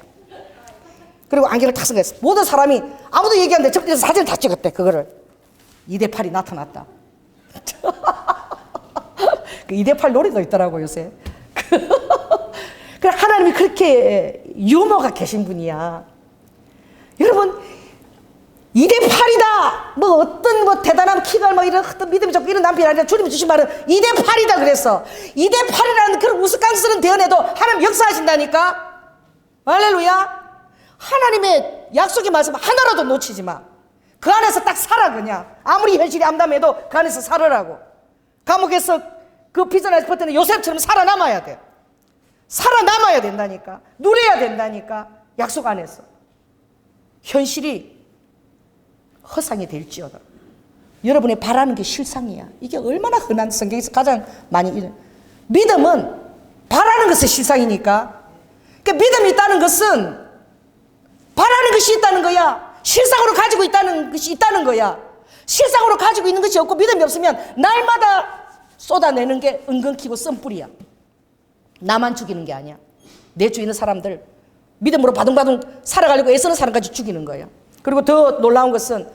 그리고 안경을 탁 쓴 거였어. 모든 사람이 아무도 얘기 안 돼. 접대해서 사진을 다 찍었대. 그거를 2대 8이 나타났다. 그 2대 8 놀이도 있더라고 요새. 하나님이 그렇게 유머가 계신 분이야. 여러분 2대 8이다. 뭐 어떤 대단한 키가 이런 믿음이 좋고 이런 남편이 아니라 주님이 주신 말은 2대 8이다 그랬어. 2대 8이라는 그런 우스꽝스러운 대언에도 하나님 역사하신다니까. 할렐루야. 하나님의 약속의 말씀 하나라도 놓치지 마. 그 안에서 딱 살아. 그냥 아무리 현실이 암담해도 그 안에서 살으라고. 감옥에서 그 비전에서 버티는 요셉처럼 살아남아야 돼. 살아남아야 된다니까. 누려야 된다니까. 약속 안에서. 현실이 허상이 될지어다. 여러분이 바라는 게 실상이야. 이게 얼마나 흔한 성경에서 가장 많이 믿음은 바라는 것이 실상이니까. 그러니까 믿음이 있다는 것은 바라는 것이 있다는 거야. 실상으로 가지고 있다는 것이 있다는 거야. 실상으로 가지고 있는 것이 없고 믿음이 없으면 날마다 쏟아내는 게 은근키고 썸뿌리야. 나만 죽이는 게 아니야. 내 주위에 있는 사람들 믿음으로 바둥바둥 살아가려고 애쓰는 사람까지 죽이는 거예요. 그리고 더 놀라운 것은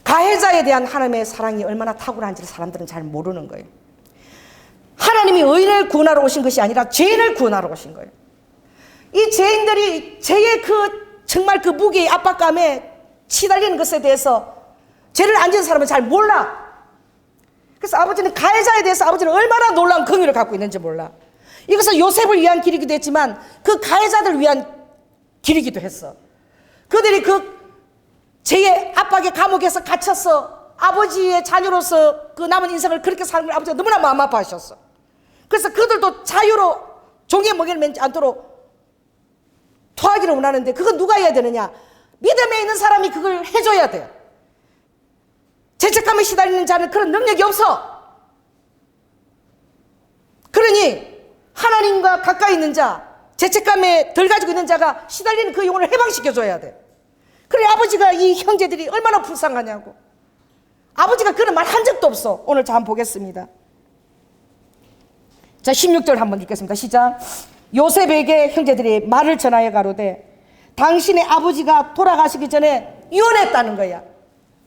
가해자에 대한 하나님의 사랑이 얼마나 탁월한지를 사람들은 잘 모르는 거예요. 하나님이 의인을 구원하러 오신 것이 아니라 죄인을 구원하러 오신 거예요. 이 죄인들이 죄의 정말 그 무게의 압박감에 치달리는 것에 대해서 죄를 안 지은 사람은 잘 몰라. 그래서 아버지는 가해자에 대해서 아버지는 얼마나 놀라운 긍휼을 갖고 있는지 몰라. 이것은 요셉을 위한 길이기도 했지만 그 가해자들 위한 길이기도 했어. 그들이 그 죄의 압박의 감옥에서 갇혀서 아버지의 자녀로서 그 남은 인생을 그렇게 사는 걸 아버지가 너무나 마음 아파하셨어. 그래서 그들도 자유로 종의 먹이를 맨지 않도록 토하기를 원하는데 그건 누가 해야 되느냐? 믿음에 있는 사람이 그걸 해줘야 돼. 죄책감에 시달리는 자는 그런 능력이 없어. 그러니 하나님과 가까이 있는 자, 죄책감에 덜 가지고 있는 자가 시달리는 그 영혼을 해방시켜줘야 돼. 그래 아버지가 이 형제들이 얼마나 불쌍하냐고. 아버지가 그런 말 한 적도 없어. 오늘 자 한번 보겠습니다. 자 16절 한번 읽겠습니다. 시작. 요셉에게 형제들이 말을 전하여 가로되 당신의 아버지가 돌아가시기 전에 유언했다는 거야.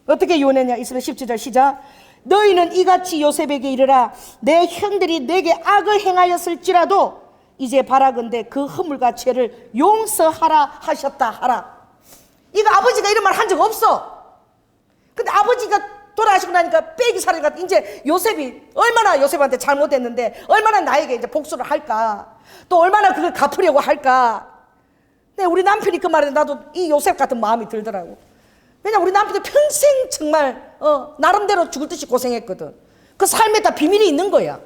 어떻게 유언했냐? 있으면 17절 시작. 너희는 이같이 요셉에게 이르라. 내 형들이 내게 악을 행하였을지라도 이제 바라건대 그 허물과 죄를 용서하라 하셨다 하라. 이거 아버지가 이런 말 한 적 없어. 근데 아버지가 돌아가시고 나니까 빼기 살이가 이제 요셉이 얼마나 요셉한테 잘못했는데 얼마나 나에게 이제 복수를 할까, 또 얼마나 그걸 갚으려고 할까. 근데 우리 남편이 그 말에 나도 이 요셉 같은 마음이 들더라고. 왜냐면 우리 남편도 평생 정말 나름대로 죽을 듯이 고생했거든. 그 삶에 다 비밀이 있는 거야.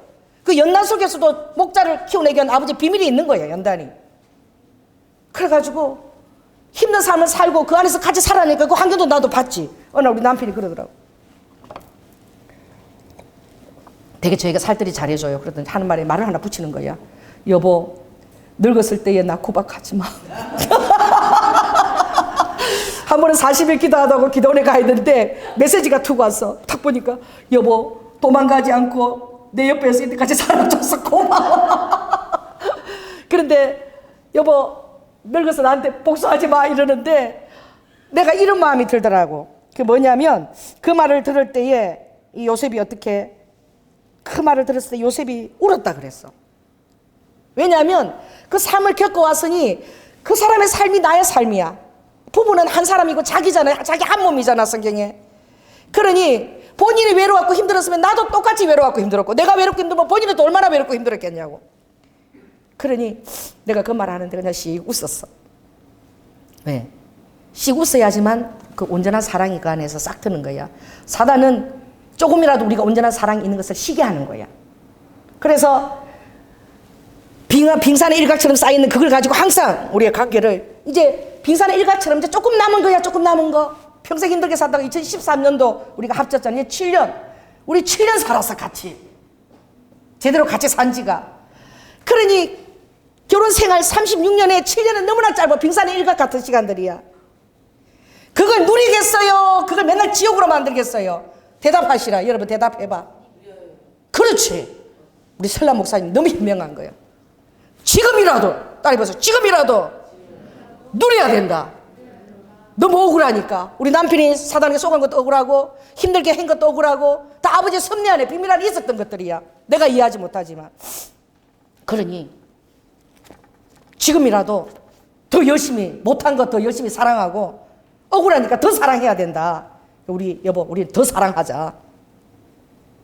그 연단 속에서도 목자를 키워내기 위한 아버지 비밀이 있는 거야, 연단이. 그래가지고 힘든 삶을 살고 그 안에서 같이 살아내니까 그 환경도 나도 봤지. 어느 날 우리 남편이 그러더라고. 되게 저희가 살뜰히 잘해줘요. 그러더니 하는 말에 말을 하나 붙이는 거야. 여보, 늙었을 때에 나 구박하지 마. 한 번은 40일 기도하다고 기도원에 가 있는데 메시지가 툭 왔어. 탁 보니까 여보, 도망가지 않고 내 옆에 있을 때 같이 살아줘서 고마워. 그런데 여보 늙어서 나한테 복수하지 마 이러는데 내가 이런 마음이 들더라고. 그게 뭐냐면 그 말을 들을 때에 이 요셉이 어떻게 그 말을 들었을 때 요셉이 울었다 그랬어. 왜냐하면 그 삶을 겪어왔으니 그 사람의 삶이 나의 삶이야. 부부는 한 사람이고 자기잖아요. 자기 한 몸이잖아 성경에. 그러니 본인이 외로웠고 힘들었으면 나도 똑같이 외로웠고 힘들었고 내가 외롭고 힘들면 본인은 또 얼마나 외롭고 힘들었겠냐고. 그러니 내가 그 말 하는데 그냥 씩 웃었어. 왜? 씩 웃어야지만 그 온전한 사랑이 그 안에서 싹 트는 거야. 사단은 조금이라도 우리가 온전한 사랑이 있는 것을 쉬게 하는 거야. 그래서 빙산의 일각처럼 쌓이는 그걸 가지고 항상 우리의 관계를 이제 빙산의 일각처럼 이제 조금 남은 거야. 조금 남은 거. 평생 힘들게 살다가 2013년도 우리가 합쳤잖아요. 7년. 우리 7년 살았어 같이. 제대로 같이 산 지가. 그러니 결혼 생활 36년에 7년은 너무나 짧아. 빙산의 일각 같은 시간들이야. 그걸 누리겠어요? 그걸 맨날 지옥으로 만들겠어요? 대답하시라. 여러분 대답해봐. 그렇지. 우리 설람 목사님 너무 현명한 거예요. 지금이라도 따라해보세요. 지금이라도 누려야 된다. 너무 억울하니까. 우리 남편이 사단에게 속은 것도 억울하고 힘들게 한 것도 억울하고 다 아버지의 섭리 안에 비밀 안에 있었던 것들이야. 내가 이해하지 못하지만. 그러니 지금이라도 더 열심히 못한 것 더 열심히 사랑하고 억울하니까 더 사랑해야 된다. 우리 여보 우리 더 사랑하자.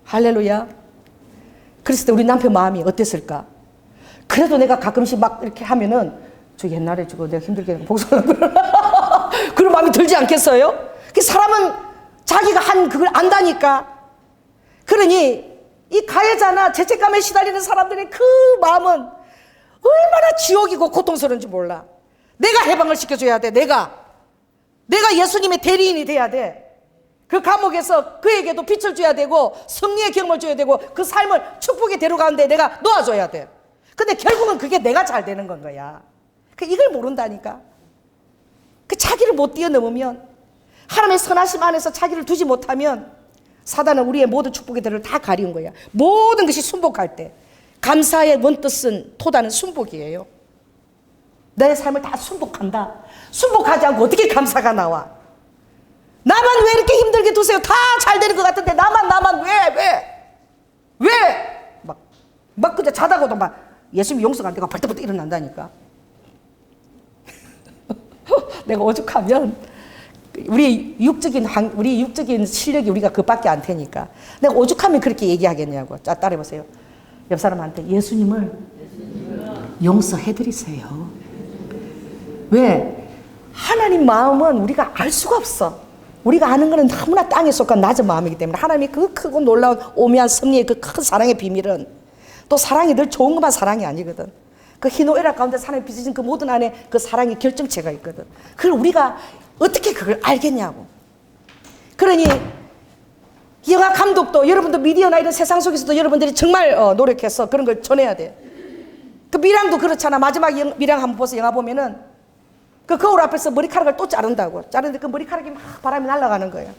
할렐루야. 그랬을 때 우리 남편 마음이 어땠을까? 그래도 내가 가끔씩 막 이렇게 하면은 저 옛날에 저거 내가 힘들게 복수하는구나 그런 마음이 들지 않겠어요? 그 사람은 자기가 한 그걸 안다니까. 그러니 이 가해자나 죄책감에 시달리는 사람들의 그 마음은 얼마나 지옥이고 고통스러운지 몰라. 내가 해방을 시켜줘야 돼. 내가 예수님의 대리인이 돼야 돼. 그 감옥에서 그에게도 빛을 줘야 되고 승리의 경험을 줘야 되고 그 삶을 축복에 데려가는데 내가 놓아줘야 돼. 근데 결국은 그게 내가 잘 되는 건 거야. 이걸 모른다니까. 그 자기를 못 뛰어넘으면 하나님의 선하심 안에서 자기를 두지 못하면 사단은 우리의 모든 축복의 대를 다 가리운 거야. 모든 것이 순복할 때 감사의 원뜻은 토다는 순복이에요. 내 삶을 다 순복한다. 순복하지 않고 어떻게 감사가 나와? 나만 왜 이렇게 힘들게 두세요? 다 잘 되는 것 같은데 나만 왜? 막 그냥 자다가도 막 예수님 용서가 안 되고 벌떡벌떡 일어난다니까. 내가 오죽하면 우리 육적인 실력이 우리가 그밖에 안 되니까 내가 오죽하면 그렇게 얘기하겠냐고. 자, 따라해보세요. 옆 사람한테 예수님을 용서해드리세요. 왜? 하나님 마음은 우리가 알 수가 없어. 우리가 아는 거는 너무나 땅에 속한 낮은 마음이기 때문에 하나님이 그 크고 놀라운 오묘한 섭리의 그 큰 사랑의 비밀은 또 사랑이 늘 좋은 것만 사랑이 아니거든. 그 희노애락 가운데 하나님이 빚으신 그 모든 안에 그 사랑의 결정체가 있거든. 그걸 우리가 어떻게 그걸 알겠냐고. 그러니 영화 감독도 여러분도 미디어나 이런 세상 속에서도 여러분들이 정말 노력해서 그런 걸 전해야 돼. 그 미량도 그렇잖아. 마지막 미량 한번 보세요. 영화 보면은 그 거울 앞에서 머리카락을 또 자른다고. 자르는데 그 머리카락이 막 바람이 날아가는 거예요.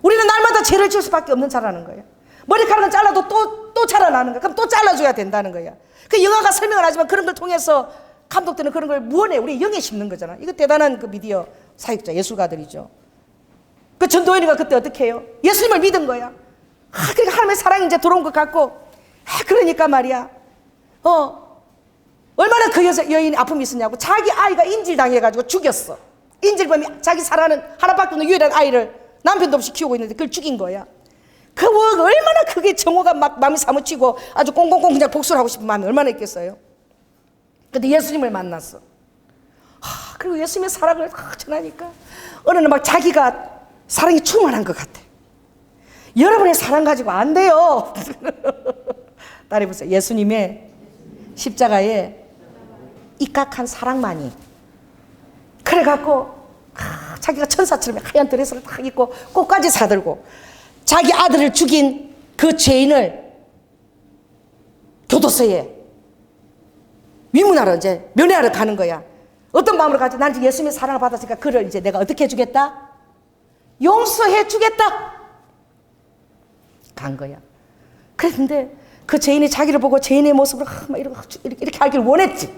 우리는 날마다 죄를 지을 수밖에 없는 자라는 거예요. 머리카락은 잘라도 또 자라나는 거야. 그럼 또 잘라줘야 된다는 거야. 그 영화가 설명을 하지만 그런 걸 통해서 감독들은 그런 걸 무언해 우리 영에 심는 거잖아. 이거 대단한 그 미디어 사역자 예술가들이죠. 그 전도연이가 그때 어떻게 해요? 예수님을 믿은 거야. 그러니까 하나님의 사랑이 이제 들어온 것 같고 그러니까 말이야. 얼마나 그 여인이 아픔이 있었냐고. 자기 아이가 인질당해가지고 죽였어. 인질범이 자기 사랑하는 하나밖에 없는 유일한 아이를 남편도 없이 키우고 있는데 그걸 죽인 거야. 그 얼마나 그게 정오가 막 마음이 사무치고 아주 꽁꽁꽁 그냥 복수를 하고 싶은 마음이 얼마나 있겠어요. 근데 예수님을 만났어. 그리고 예수님의 사랑을 전하니까 어느 날 막 자기가 사랑이 충만한 것 같아. 여러분의 사랑 가지고 안 돼요. 따라해보세요. 예수님의 십자가에 입각한 사랑만이. 그래갖고 자기가 천사처럼 하얀 드레스를 딱 입고 꽃까지 사들고 자기 아들을 죽인 그 죄인을 교도소에 위문하러 이제 면회하러 가는 거야. 어떤 마음으로 가지? 난 이제 예수님의 사랑을 받았으니까 그를 이제 내가 어떻게 해주겠다? 용서해 주겠다. 간 거야. 그랬는데 그 죄인이 자기를 보고 죄인의 모습으로 막 이렇게 하길 원했지.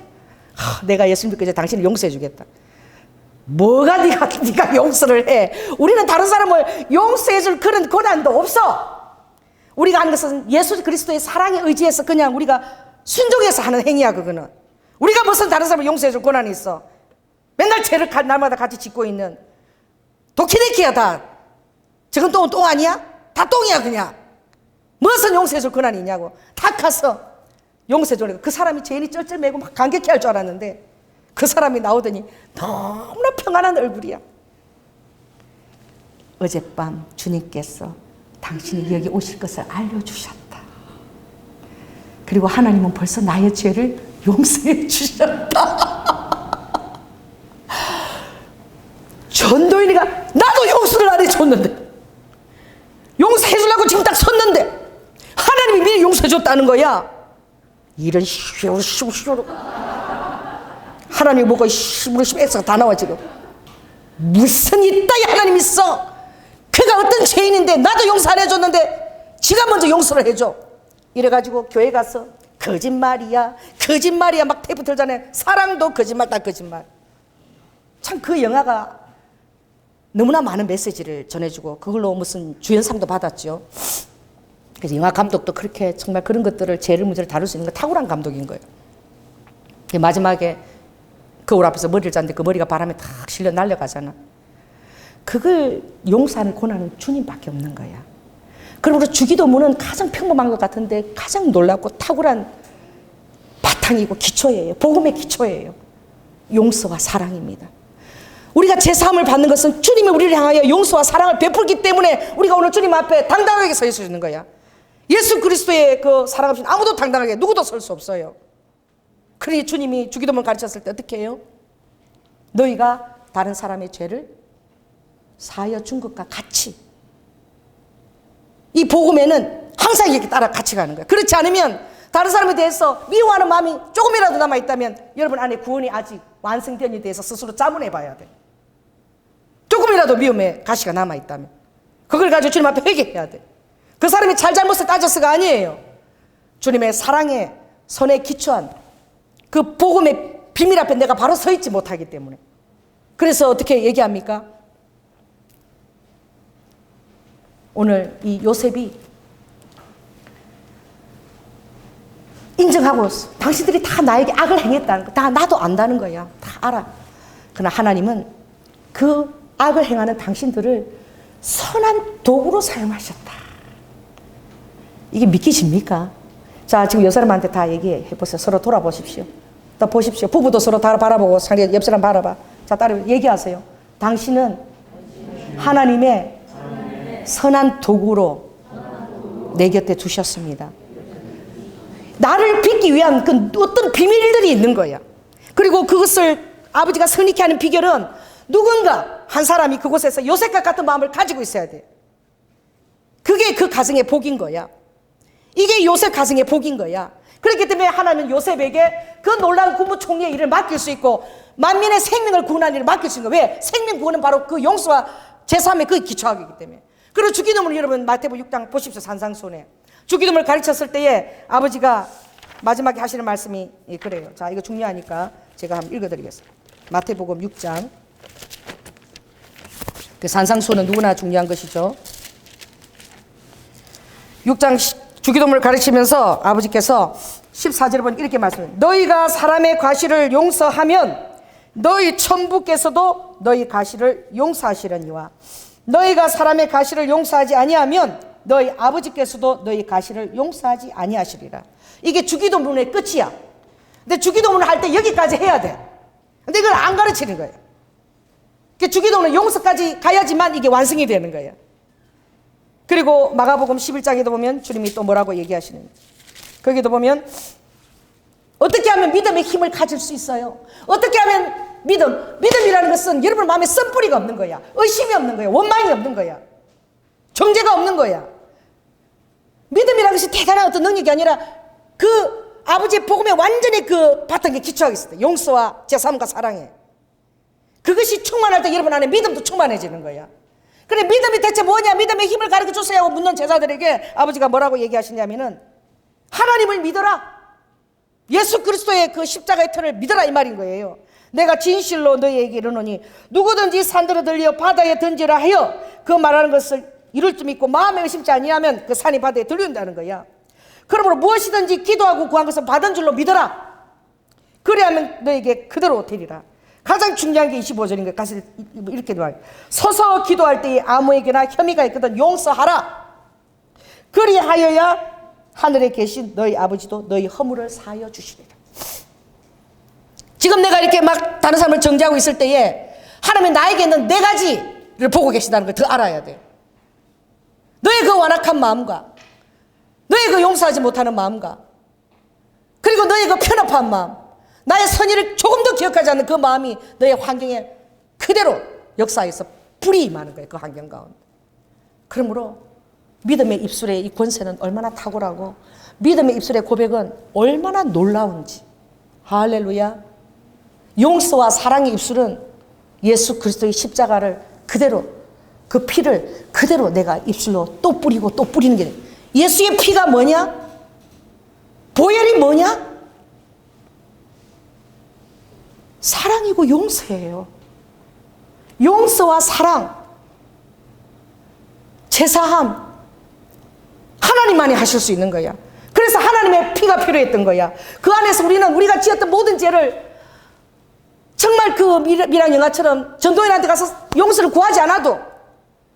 내가 예수 믿고 이제 당신을 용서해 주겠다. 뭐가 네가 용서를 해. 우리는 다른 사람을 용서해 줄 그런 권한도 없어. 우리가 하는 것은 예수 그리스도의 사랑에 의지해서 그냥 우리가 순종해서 하는 행위야. 그거는 우리가 무슨 다른 사람을 용서해 줄 권한이 있어. 맨날 죄를 날마다 같이 짓고 있는 도키네키야. 다 저건 똥 아니야? 다 똥이야. 그냥 무슨 용서해 줄 권한이 있냐고. 다 가서 용서해 주려고. 그 사람이 죄인이 쩔쩔매고 막 감격해 할 줄 알았는데 그 사람이 나오더니 너무나 평안한 얼굴이야. 어젯밤 주님께서 당신이 여기 오실 것을 알려주셨다. 그리고 하나님은 벌써 나의 죄를 용서해 주셨다. 전도인이가 나도 용서를 안 해줬는데, 용서해 주려고 지금 딱 섰는데 하나님이 미리 용서해 줬다는 거야. 이런 쉬우 하나님이 뭐가 X가 다 나와 지금. 무슨 이따위 하나님 있어. 그가 어떤 죄인인데 나도 용서 안 해줬는데 지가 먼저 용서를 해줘. 이래가지고 교회 가서 거짓말이야 막 테이프 들잖아요. 사랑도 거짓말, 다 거짓말. 참 그 영화가 너무나 많은 메시지를 전해주고 그걸로 무슨 주연상도 받았죠. 그래서 영화 감독도 그렇게 정말 그런 것들을 죄를 문제를 다룰 수 있는 거 탁월한 감독인 거예요. 마지막에 거울 앞에서 머리를 짰는데 그 머리가 바람에 탁 실려 날려가잖아. 그걸 용서하는 권한은 주님밖에 없는 거야. 그러므로 주기도문은 가장 평범한 것 같은데 가장 놀랍고 탁월한 바탕이고 기초예요. 복음의 기초예요. 용서와 사랑입니다. 우리가 제사함을 받는 것은 주님이 우리를 향하여 용서와 사랑을 베풀기 때문에 우리가 오늘 주님 앞에 당당하게 서 있는 거야. 예수 그리스도의 그 사랑 없이는 아무도 당당하게 누구도 설 수 없어요. 그러니 주님이 주기도문 가르쳤을 때 어떻게 해요? 너희가 다른 사람의 죄를 사하여 준 것과 같이. 이 복음에는 항상 이렇게 따라 같이 가는 거예요. 그렇지 않으면 다른 사람에 대해서 미워하는 마음이 조금이라도 남아있다면 여러분 안에 구원이 아직 완성된에 대해서 스스로 자문해 봐야 돼. 조금이라도 미움의 가시가 남아있다면 그걸 가지고 주님 앞에 회개해야 돼. 그 사람이 잘잘못을 따져서가 아니에요. 주님의 사랑의 선에 기초한 그 복음의 비밀 앞에 내가 바로 서 있지 못하기 때문에. 그래서 어떻게 얘기합니까? 오늘 이 요셉이 인정하고 당신들이 다 나에게 악을 행했다는 거 다 나도 안다는 거야. 다 알아. 그러나 하나님은 그 악을 행하는 당신들을 선한 도구로 사용하셨다. 이게 믿기십니까? 자, 지금 여 사람한테 다 얘기해 보세요. 서로 돌아보십시오. 또 보십시오. 부부도 서로 다 바라보고 상대 옆 사람 바라봐. 자, 따로 얘기하세요. 당신은 하나님의 선한 도구로 내 곁에 두셨습니다. 나를 빚기 위한 그 어떤 비밀들이 있는 거야. 그리고 그것을 아버지가 선익케 하는 비결은 누군가 한 사람이 그곳에서 요셉과 같은 마음을 가지고 있어야 돼. 그게 그 가정의 복인 거야. 이게 요셉 가정의 복인 거야. 그렇기 때문에 하나님은 요셉에게 그 놀라운 국무총리의 일을 맡길 수 있고 만민의 생명을 구원하는 일을 맡길 수 있는 거야. 왜? 생명 구원은 바로 그 용서와 제사함의 그 기초하기 때문에. 그리고 주기도문을 여러분 마태복음 6장 보십시오. 산상수훈에 주기도문을 가르쳤을 때에 아버지가 마지막에 하시는 말씀이 그래요. 자, 이거 중요하니까 제가 한번 읽어드리겠습니다. 마태복음 6장. 그 산상수훈은 누구나 중요한 것이죠. 6장 주기도문을 가르치면서 아버지께서 14절에 보니 이렇게 말씀해요. 너희가 사람의 과실을 용서하면 너희 천부께서도 너희 과실을 용서하시려니와 너희가 사람의 과실을 용서하지 아니하면 너희 아버지께서도 너희 과실을 용서하지 아니하시리라. 이게 주기도문의 끝이야. 근데 주기도문을 할 때 여기까지 해야 돼. 근데 이걸 안 가르치는 거예요. 주기도문은 용서까지 가야지만 이게 완성이 되는 거예요. 그리고 마가복음 11장에도 보면 주님이 또 뭐라고 얘기하시는지. 거기도 보면 어떻게 하면 믿음의 힘을 가질 수 있어요? 어떻게 하면 믿음이라는 것은 여러분 마음에 쓴뿌리가 없는 거야. 의심이 없는 거야. 원망이 없는 거야. 정죄가 없는 거야. 믿음이라는 것이 대단한 어떤 능력이 아니라 그 아버지의 복음에 완전히 그 바탕에 기초하고 있어요. 용서와 제사함과 사랑에. 그것이 충만할 때 여러분 안에 믿음도 충만해지는 거야. 그래, 믿음이 대체 뭐냐? 믿음의 힘을 가르쳐 주세요 하고 묻는 제자들에게 아버지가 뭐라고 얘기하시냐면은 하나님을 믿어라. 예수 그리스도의 그 십자가의 터를 믿어라 이 말인 거예요. 내가 진실로 너희에게 이르노니 누구든지 산들어 들려 바다에 던지라 하여 그 말하는 것을 이룰 줄 믿고 마음에 의심치 아니하면 그 산이 바다에 들려온다는 거야. 그러므로 무엇이든지 기도하고 구한 것을 받은 줄로 믿어라. 그래야면 너에게 그대로 되리라. 가장 중요한 게 25절인 거예요. 가서 이렇게 말해요. 서서 기도할 때에 아무에게나 혐의가 있거든 용서하라. 그리하여야 하늘에 계신 너희 아버지도 너희 허물을 사하여 주시리라. 지금 내가 이렇게 막 다른 사람을 정죄하고 있을 때에 하나님이 나에게 있는 네 가지를 보고 계시다는 걸 더 알아야 돼요. 너의 그 완악한 마음과 너의 그 용서하지 못하는 마음과 그리고 너의 그 편협한 마음, 나의 선의를 조금 더 기억하지 않는 그 마음이 너의 환경에 그대로 역사에서 불이 임하는 거예요. 그 환경 가운데. 그러므로 믿음의 입술의 이 권세는 얼마나 탁월하고 믿음의 입술의 고백은 얼마나 놀라운지. 할렐루야. 용서와 사랑의 입술은 예수 그리스도의 십자가를 그대로 그 피를 그대로 내가 입술로 또 뿌리고 또 뿌리는 게 예수의 피가 뭐냐? 보혈이 뭐냐? 사랑이고 용서예요. 용서와 사랑, 제사함 하나님만이 하실 수 있는 거야. 그래서 하나님의 피가 필요했던 거야. 그 안에서 우리가 지었던 모든 죄를 정말 그 미랑 영화처럼 전도인한테 가서 용서를 구하지 않아도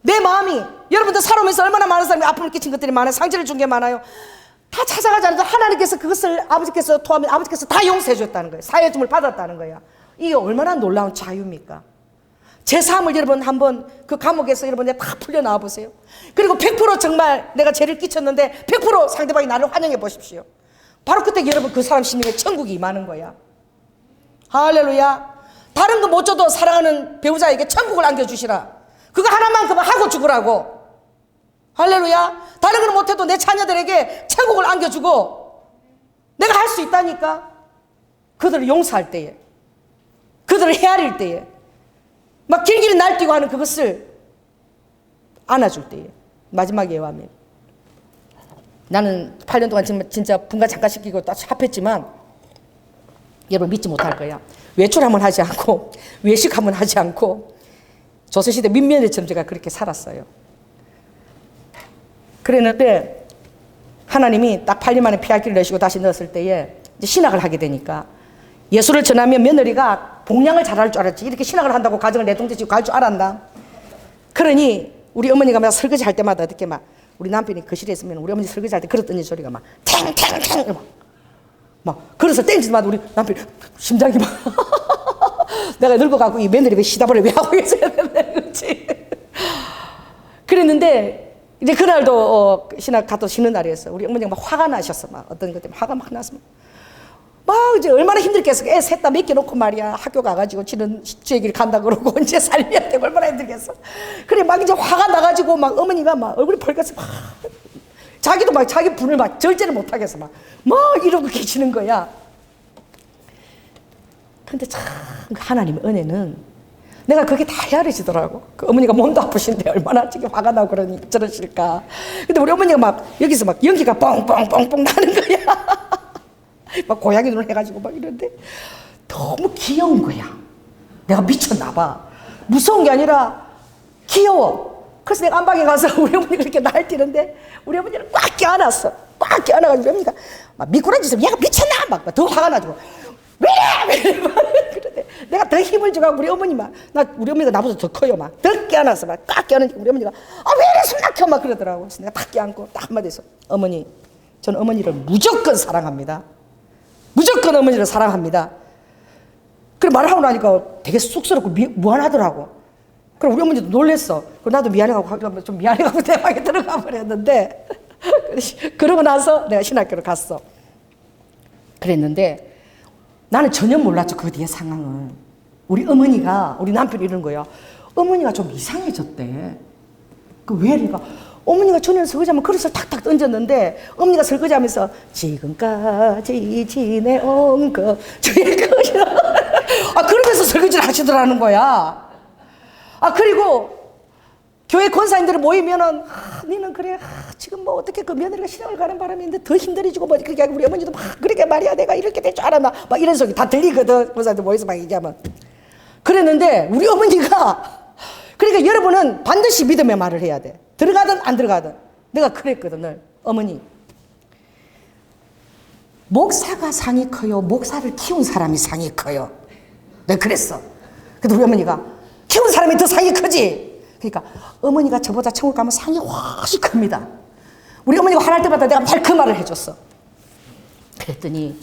내 마음이, 여러분들 살아오면서 얼마나 많은 사람이 아픔을 끼친 것들이 많아요. 상처를 준 게 많아요. 다 찾아가지 않아도 하나님께서 그것을 아버지께서 토하면 아버지께서 다 용서해 줬다는 거예요. 사해줌을 받았다는 거야. 이게 얼마나 놀라운 자유입니까? 제3을 여러분 한번 그 감옥에서 여러분 다 풀려 나와 보세요. 그리고 100% 정말 내가 죄를 끼쳤는데 100% 상대방이 나를 환영해 보십시오. 바로 그때 여러분 그 사람 심령에 천국이 임하는 거야. 할렐루야. 다른 거 못 줘도 사랑하는 배우자에게 천국을 안겨주시라. 그거 하나만큼은 하고 죽으라고. 할렐루야. 다른 걸 못해도 내 자녀들에게 천국을 안겨주고 내가 할 수 있다니까. 그들을 용서할 때에, 그들을 헤아릴 때에, 막 길길이 날뛰고 하는 그것을 안아줄 때에. 마지막에 예화면 나는 8년 동안 진짜 분간 잠깐 시키고 딱 합했지만 여러분 믿지 못할 거야. 외출하면 하지 않고 외식하면 하지 않고 조선시대 민면회처럼 제가 그렇게 살았어요. 그랬는데 하나님이 딱 8년 만에 피할기를 내시고 다시 넣었을 때에 이제 신학을 하게 되니까 예수를 전하면 며느리가 복량을 잘할 줄 알았지. 이렇게 신학을 한다고 가정을 내동댕지고 갈 줄 알았나? 그러니 우리 어머니가 막 설거지 할 때마다 어떻게 막 우리 남편이 거실에 있으면 우리 어머니 설거지 할 때 그랬더니 소리가 막 탱탱탱 막 그래서 땡지마다 우리 남편 심장이 막 내가 늙어갖고 이 며느리 왜 시다발을 왜 하고 있어야 되나 그렇지. 그랬는데 이제 그날도 신학 가도 쉬는 날이었어. 우리 어머니가 막 화가 나셨어. 막 어떤 것 때문에 화가 막 났어. 막 이제 얼마나 힘들겠어. 애 셋 다 맡겨놓고 말이야. 학교 가가지고 지는 제 길 간다 그러고 언제 살려야 되고 얼마나 힘들겠어. 그래 막 이제 화가 나가지고 막 어머니가 막 얼굴이 벌겋어. 막 자기도 막 자기 분을 막 절제를 못하겠어. 막 이러고 계시는 거야. 근데 참 하나님의 은혜는 내가 그게 다 헤아려지더라고. 그 어머니가 몸도 아프신데 얼마나 지금 화가 나고 저러실까. 근데 우리 어머니가 막 여기서 막 연기가 뻥뻥뻥뻥 나는 거야. 막 고양이 눈을 해가지고 막 이러는데 너무 귀여운 거야. 내가 미쳤나 봐. 무서운 게 아니라 귀여워. 그래서 내가 안방에 가서 우리 어머니가 그렇게 날뛰는데 우리 어머니를 꽉 껴안았어. 꽉 껴안아가지고 우리 어머니가 막 미꾸라지처럼 얘가 미쳤나? 막 더 화가 나지고 왜 이래? 그런데 내가 더 힘을 줘가지고 우리 어머니만 우리 어머니가 나보다 더 커요. 막 더 껴안았어. 막 꽉 껴안으니까 우리 어머니가 왜 이래 숨 막혀? 막 그러더라고. 그래서 내가 딱 껴안고 딱 한마디 했어. 어머니, 저는 어머니를 무조건 사랑합니다. 무조건 어머니를 사랑합니다. 그래 말을 하고 나니까 되게 쑥스럽고 무안하더라고. 그럼 우리 어머니도 놀랬어. 그럼 나도 미안해가지고 좀 미안해가지고 대방에 들어가 버렸는데 그러고 나서 내가 신학교를 갔어. 그랬는데 나는 전혀 몰랐죠. 그 뒤에 상황은. 우리 어머니가 우리 남편이 이러는 거야. 어머니가 좀 이상해졌대. 그 왜? 그러니까 어머니가 전에 설거지하면 그릇을 탁탁 던졌는데 어머니가 설거지하면서 지금까지 지내온 거 저의 것이 그러면서 설거지를 하시더라는 거야. 그리고 교회 권사님들이 모이면은 니는 그래 지금 뭐 어떻게 그 며느리가 신앙을 가는 바람인데 더 힘들어지고 뭐 그렇게 하고 우리 어머니도 막 그렇게 말이야 내가 이렇게 될 줄 알았나 막 이런 소리 다 들리거든. 권사님들 모여서 막 얘기하면. 그랬는데 우리 어머니가 그러니까 여러분은 반드시 믿음의 말을 해야 돼. 들어가든 안 들어가든. 내가 그랬거든 늘. 어머니 목사가 상이 커요 목사를 키운 사람이 상이 커요. 내가 그랬어. 근데 우리 어머니가 키운 사람이 더 상이 크지. 그러니까 어머니가 저보다 천국 가면 상이 훨씬 큽니다. 우리 어머니가 화날 때마다 내가 말 그 말을 해줬어. 그랬더니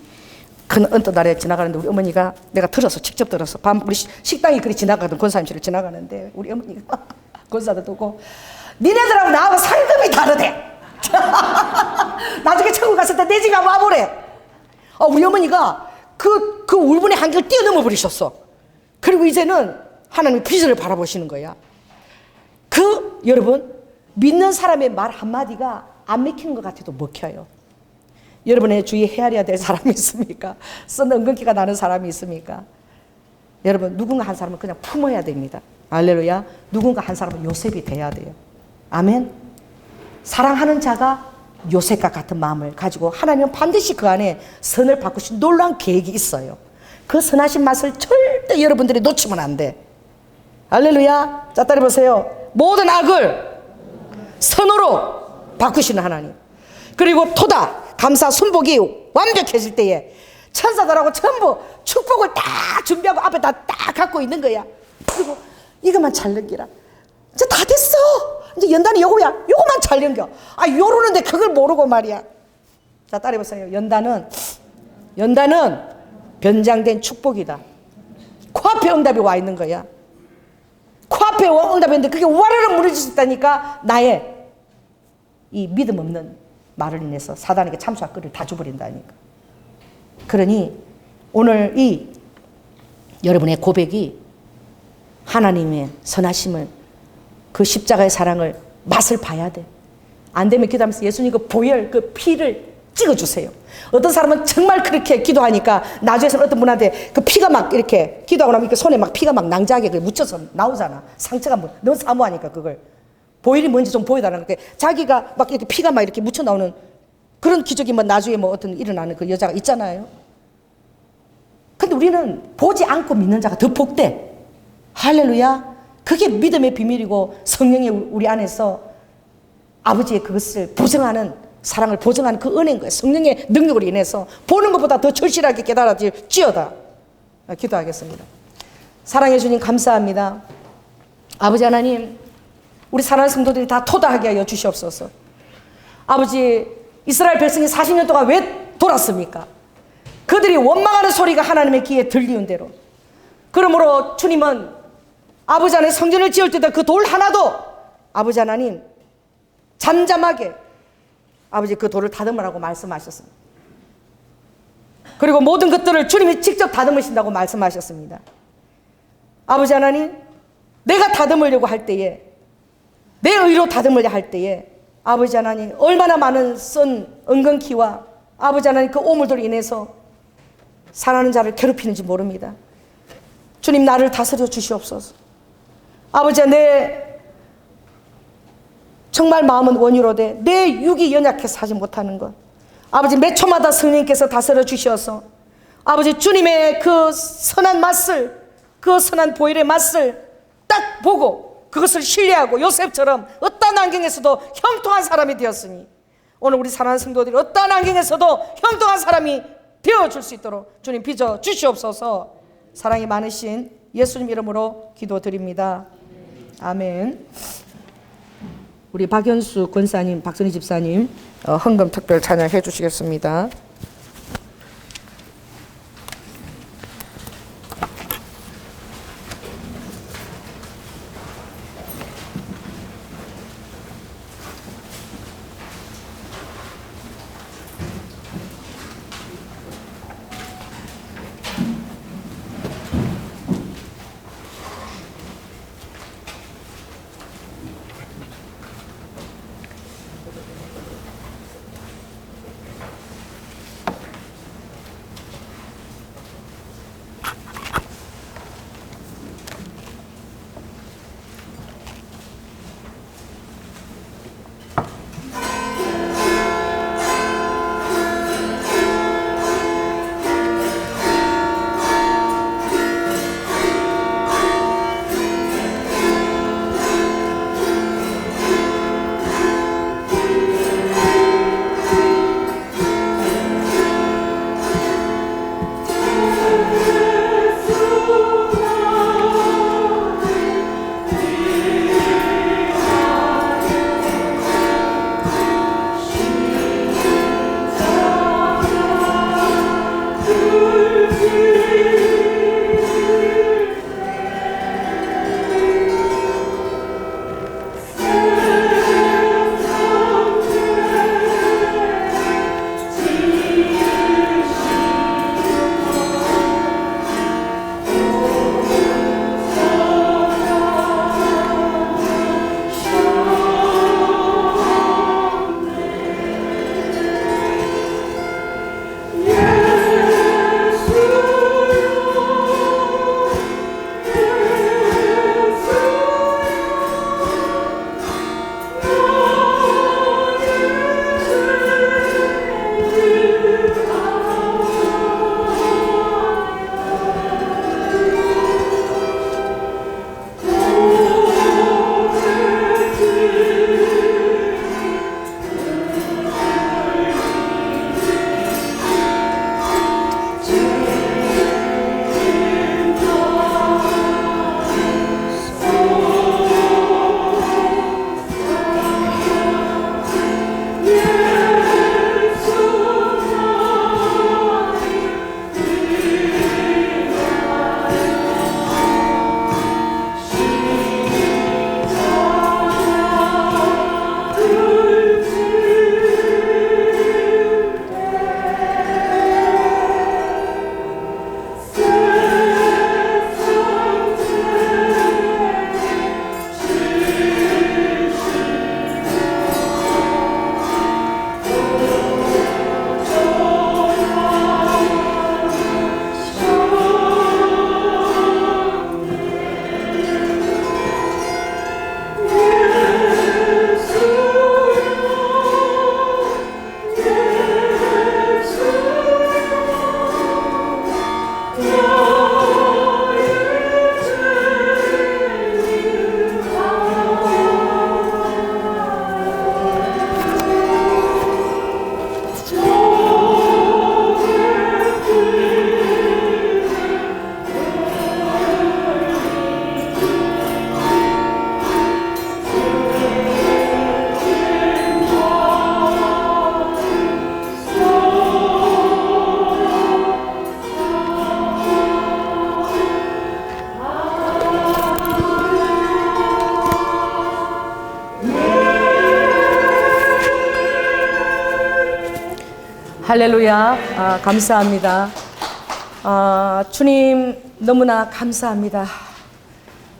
그 어떤 날에 지나가는데 우리 어머니가 내가 들어서 직접 들어서 밤 우리 식당이 그리 지나가던 권사님실을 지나가는데 우리 어머니가 권사도 두고 니네들하고 나하고 상급이 다르대. 나중에 천국 갔을 때 내 집에 와보래. 우리 어머니가 그 울분의 한계를 뛰어넘어 버리셨어. 그리고 이제는 하나님의 비전을 바라보시는 거야. 여러분 믿는 사람의 말 한마디가 안 먹히는 것 같아도 먹혀요. 여러분의 주위에 헤아려야 될 사람이 있습니까? 쓴 은근기가 나는 사람이 있습니까? 여러분 누군가 한 사람은 그냥 품어야 됩니다. 할렐루야. 누군가 한 사람은 요셉이 돼야 돼요. 아멘. 사랑하는 자가 요셉과 같은 마음을 가지고 하나님은 반드시 그 안에 선을 바꾸신 놀라운 계획이 있어요. 그 선하신 맛을 절대 여러분들이 놓치면 안 돼. 할렐루야. 자 따라 보세요. 모든 악을 선으로 바꾸시는 하나님. 그리고 토다 감사 순복이 완벽해질 때에 천사들하고 전부 축복을 딱 준비하고 앞에다 딱 갖고 있는 거야. 그리고 이것만 잘 넘기라. 이제 다 됐어. 이제 연단이 요거야. 요거만 잘 넘겨. 요러는데 그걸 모르고 말이야. 자 따라해보세요. 연단은 변장된 축복이다. 코앞에 응답이 와 있는 거야. 코앞에 응답이 있는데 그게 와르르 무너질 수 있다니까. 나의 이 믿음 없는 말을 인해서 사단에게 참수할 거리를 다 줘버린다니까. 그러니 오늘 이 여러분의 고백이 하나님의 선하심을 그 십자가의 사랑을 맛을 봐야 돼. 안 되면 기도하면서 예수님 그 보혈 그 피를 찍어주세요. 어떤 사람은 정말 그렇게 기도하니까 나중에서 어떤 분한테 그 피가 막 이렇게 기도하고 나면 이렇게 손에 막 피가 막 낭자하게 묻혀서 나오잖아. 상처가 뭐 너무 사모하니까 그걸 보혈이 뭔지 좀 보여달라는 게 자기가 막 이렇게 피가 막 이렇게 묻혀 나오는 그런 기적이 뭐 나중에 뭐 어떤 일어나는 그 여자가 있잖아요. 근데 우리는 보지 않고 믿는 자가 더 복돼. 할렐루야. 그게 믿음의 비밀이고 성령이 우리 안에서 아버지의 그것을 보증하는 사랑을 보증하는 그 은혜인 거예요. 성령의 능력으로 인해서 보는 것보다 더 절실하게 깨달아질지어다. 기도하겠습니다. 사랑해 주님 감사합니다. 아버지 하나님 우리 사랑하는 성도들이 다 토다하게 하여 주시옵소서. 아버지 이스라엘 백성이 40년 동안 왜 돌았습니까? 그들이 원망하는 소리가 하나님의 귀에 들리는 대로. 그러므로 주님은 아버지 하나님 성전을 지을 때도 그 돌 하나도 아버지 하나님 잠잠하게 아버지 그 돌을 다듬으라고 말씀하셨습니다. 그리고 모든 것들을 주님이 직접 다듬으신다고 말씀하셨습니다. 아버지 하나님 내가 다듬으려고 할 때에 내 의로 다듬으려 할 때에 아버지 하나님 얼마나 많은 쓴 은근키와 아버지 하나님 그 오물들로 인해서 사랑하는 자를 괴롭히는지 모릅니다. 주님 나를 다스려 주시옵소서. 아버지 내 정말 마음은 원유로되 내 육이 연약해서 하지 못하는 것 아버지 몇 초마다 성령님께서 다스려 주셔서 아버지 주님의 그 선한 맛을 그 선한 보혈의 맛을 딱 보고 그것을 신뢰하고 요셉처럼 어떠한 환경에서도 형통한 사람이 되었으니 오늘 우리 사랑하는 성도들이 어떠한 환경에서도 형통한 사람이 되어줄 수 있도록 주님 빚어 주시옵소서. 사랑이 많으신 예수님 이름으로 기도드립니다. 아멘. 우리 박연수 권사님, 박선희 집사님 헌금 특별 찬양해 주시겠습니다. 할렐루야. 감사합니다. 주님 너무나 감사합니다.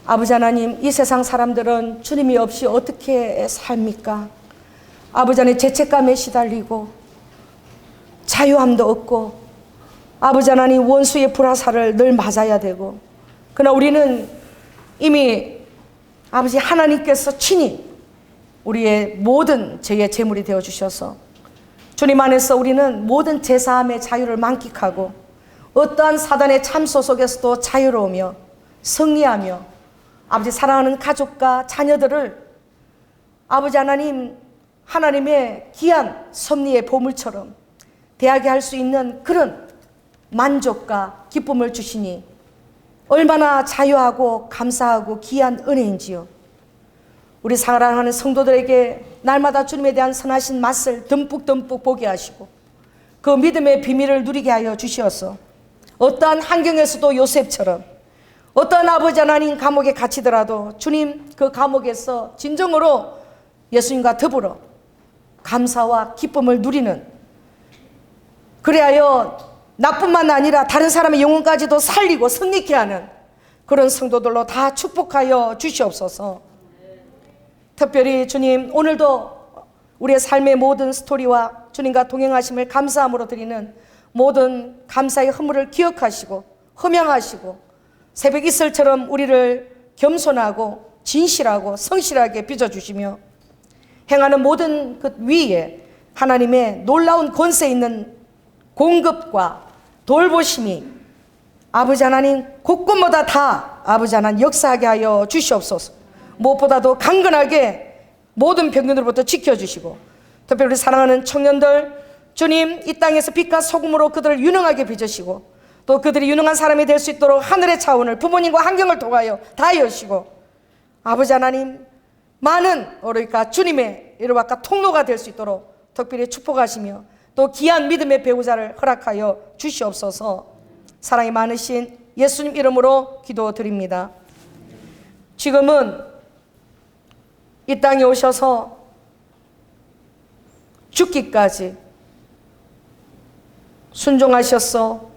아버지 하나님, 이 세상 사람들은 주님이 없이 어떻게 삽니까? 아버지 하나님, 죄책감에 시달리고 자유함도 없고, 아버지 하나님, 원수의 불화살을 늘 맞아야 되고, 그러나 우리는 이미 아버지 하나님께서 친히 우리의 모든 죄의 제물이 되어주셔서 주님 안에서 우리는 모든 죄사함의 자유를 만끽하고 어떠한 사단의 참소 속에서도 자유로우며 승리하며 아버지 사랑하는 가족과 자녀들을 아버지 하나님, 하나님의 귀한 섭리의 보물처럼 대하게 할 수 있는 그런 만족과 기쁨을 주시니 얼마나 자유하고 감사하고 귀한 은혜인지요. 우리 사랑하는 성도들에게 날마다 주님에 대한 선하신 맛을 듬뿍듬뿍 보게 하시고 그 믿음의 비밀을 누리게 하여 주시어서 어떠한 환경에서도 요셉처럼 어떠한 아버지 하나님 감옥에 갇히더라도 주님 그 감옥에서 진정으로 예수님과 더불어 감사와 기쁨을 누리는, 그래하여 나뿐만 아니라 다른 사람의 영혼까지도 살리고 승리케 하는 그런 성도들로 다 축복하여 주시옵소서. 특별히 주님, 오늘도 우리의 삶의 모든 스토리와 주님과 동행하심을 감사함으로 드리는 모든 감사의 허물을 기억하시고 흠양하시고 새벽 이슬처럼 우리를 겸손하고 진실하고 성실하게 빚어주시며 행하는 모든 그 위에 하나님의 놀라운 권세 있는 공급과 돌보심이 아버지 하나님 곳곳마다 다 아버지 하나님 역사하게 하여 주시옵소서. 무엇보다도 강건하게 모든 병균으로부터 지켜주시고 특별히 우리 사랑하는 청년들, 주님 이 땅에서 빛과 소금으로 그들을 유능하게 빚으시고 또 그들이 유능한 사람이 될 수 있도록 하늘의 차원을 부모님과 환경을 통하여 다 여시고 아버지 하나님 많은 그러니까 주님의 이루어가 통로가 될 수 있도록 특별히 축복하시며 또 귀한 믿음의 배우자를 허락하여 주시옵소서. 사랑이 많으신 예수님 이름으로 기도드립니다. 지금은 이 땅에 오셔서 죽기까지 순종하셔서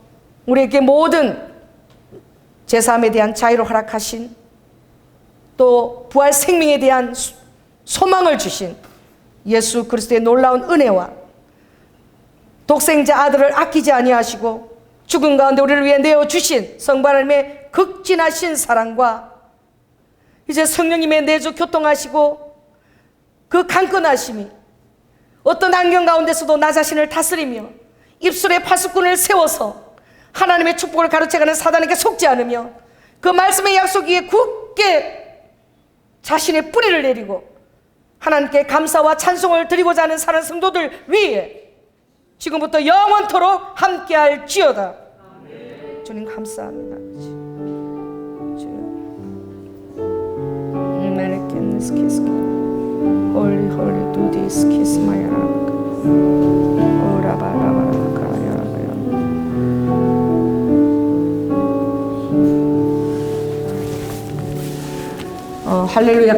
우리에게 모든 제사함에 대한 자유를 허락하신 또 부활 생명에 대한 소망을 주신 예수 그리스도의 놀라운 은혜와 독생자 아들을 아끼지 아니하시고 죽은 가운데 우리를 위해 내어주신 성부 하나님의 극진하신 사랑과 이제 성령님의 내주 교통하시고 그 강건하심이 어떤 환경 가운데서도 나 자신을 다스리며 입술에 파수꾼을 세워서 하나님의 축복을 가로채가는 사단에게 속지 않으며 그 말씀의 약속 위에 굳게 자신의 뿌리를 내리고 하나님께 감사와 찬송을 드리고자 하는 사는 성도들 위에 지금부터 영원토록 함께할 지어다. 주님 감사합니다. Holy, holy, do this, kiss my heart. 할렐루야.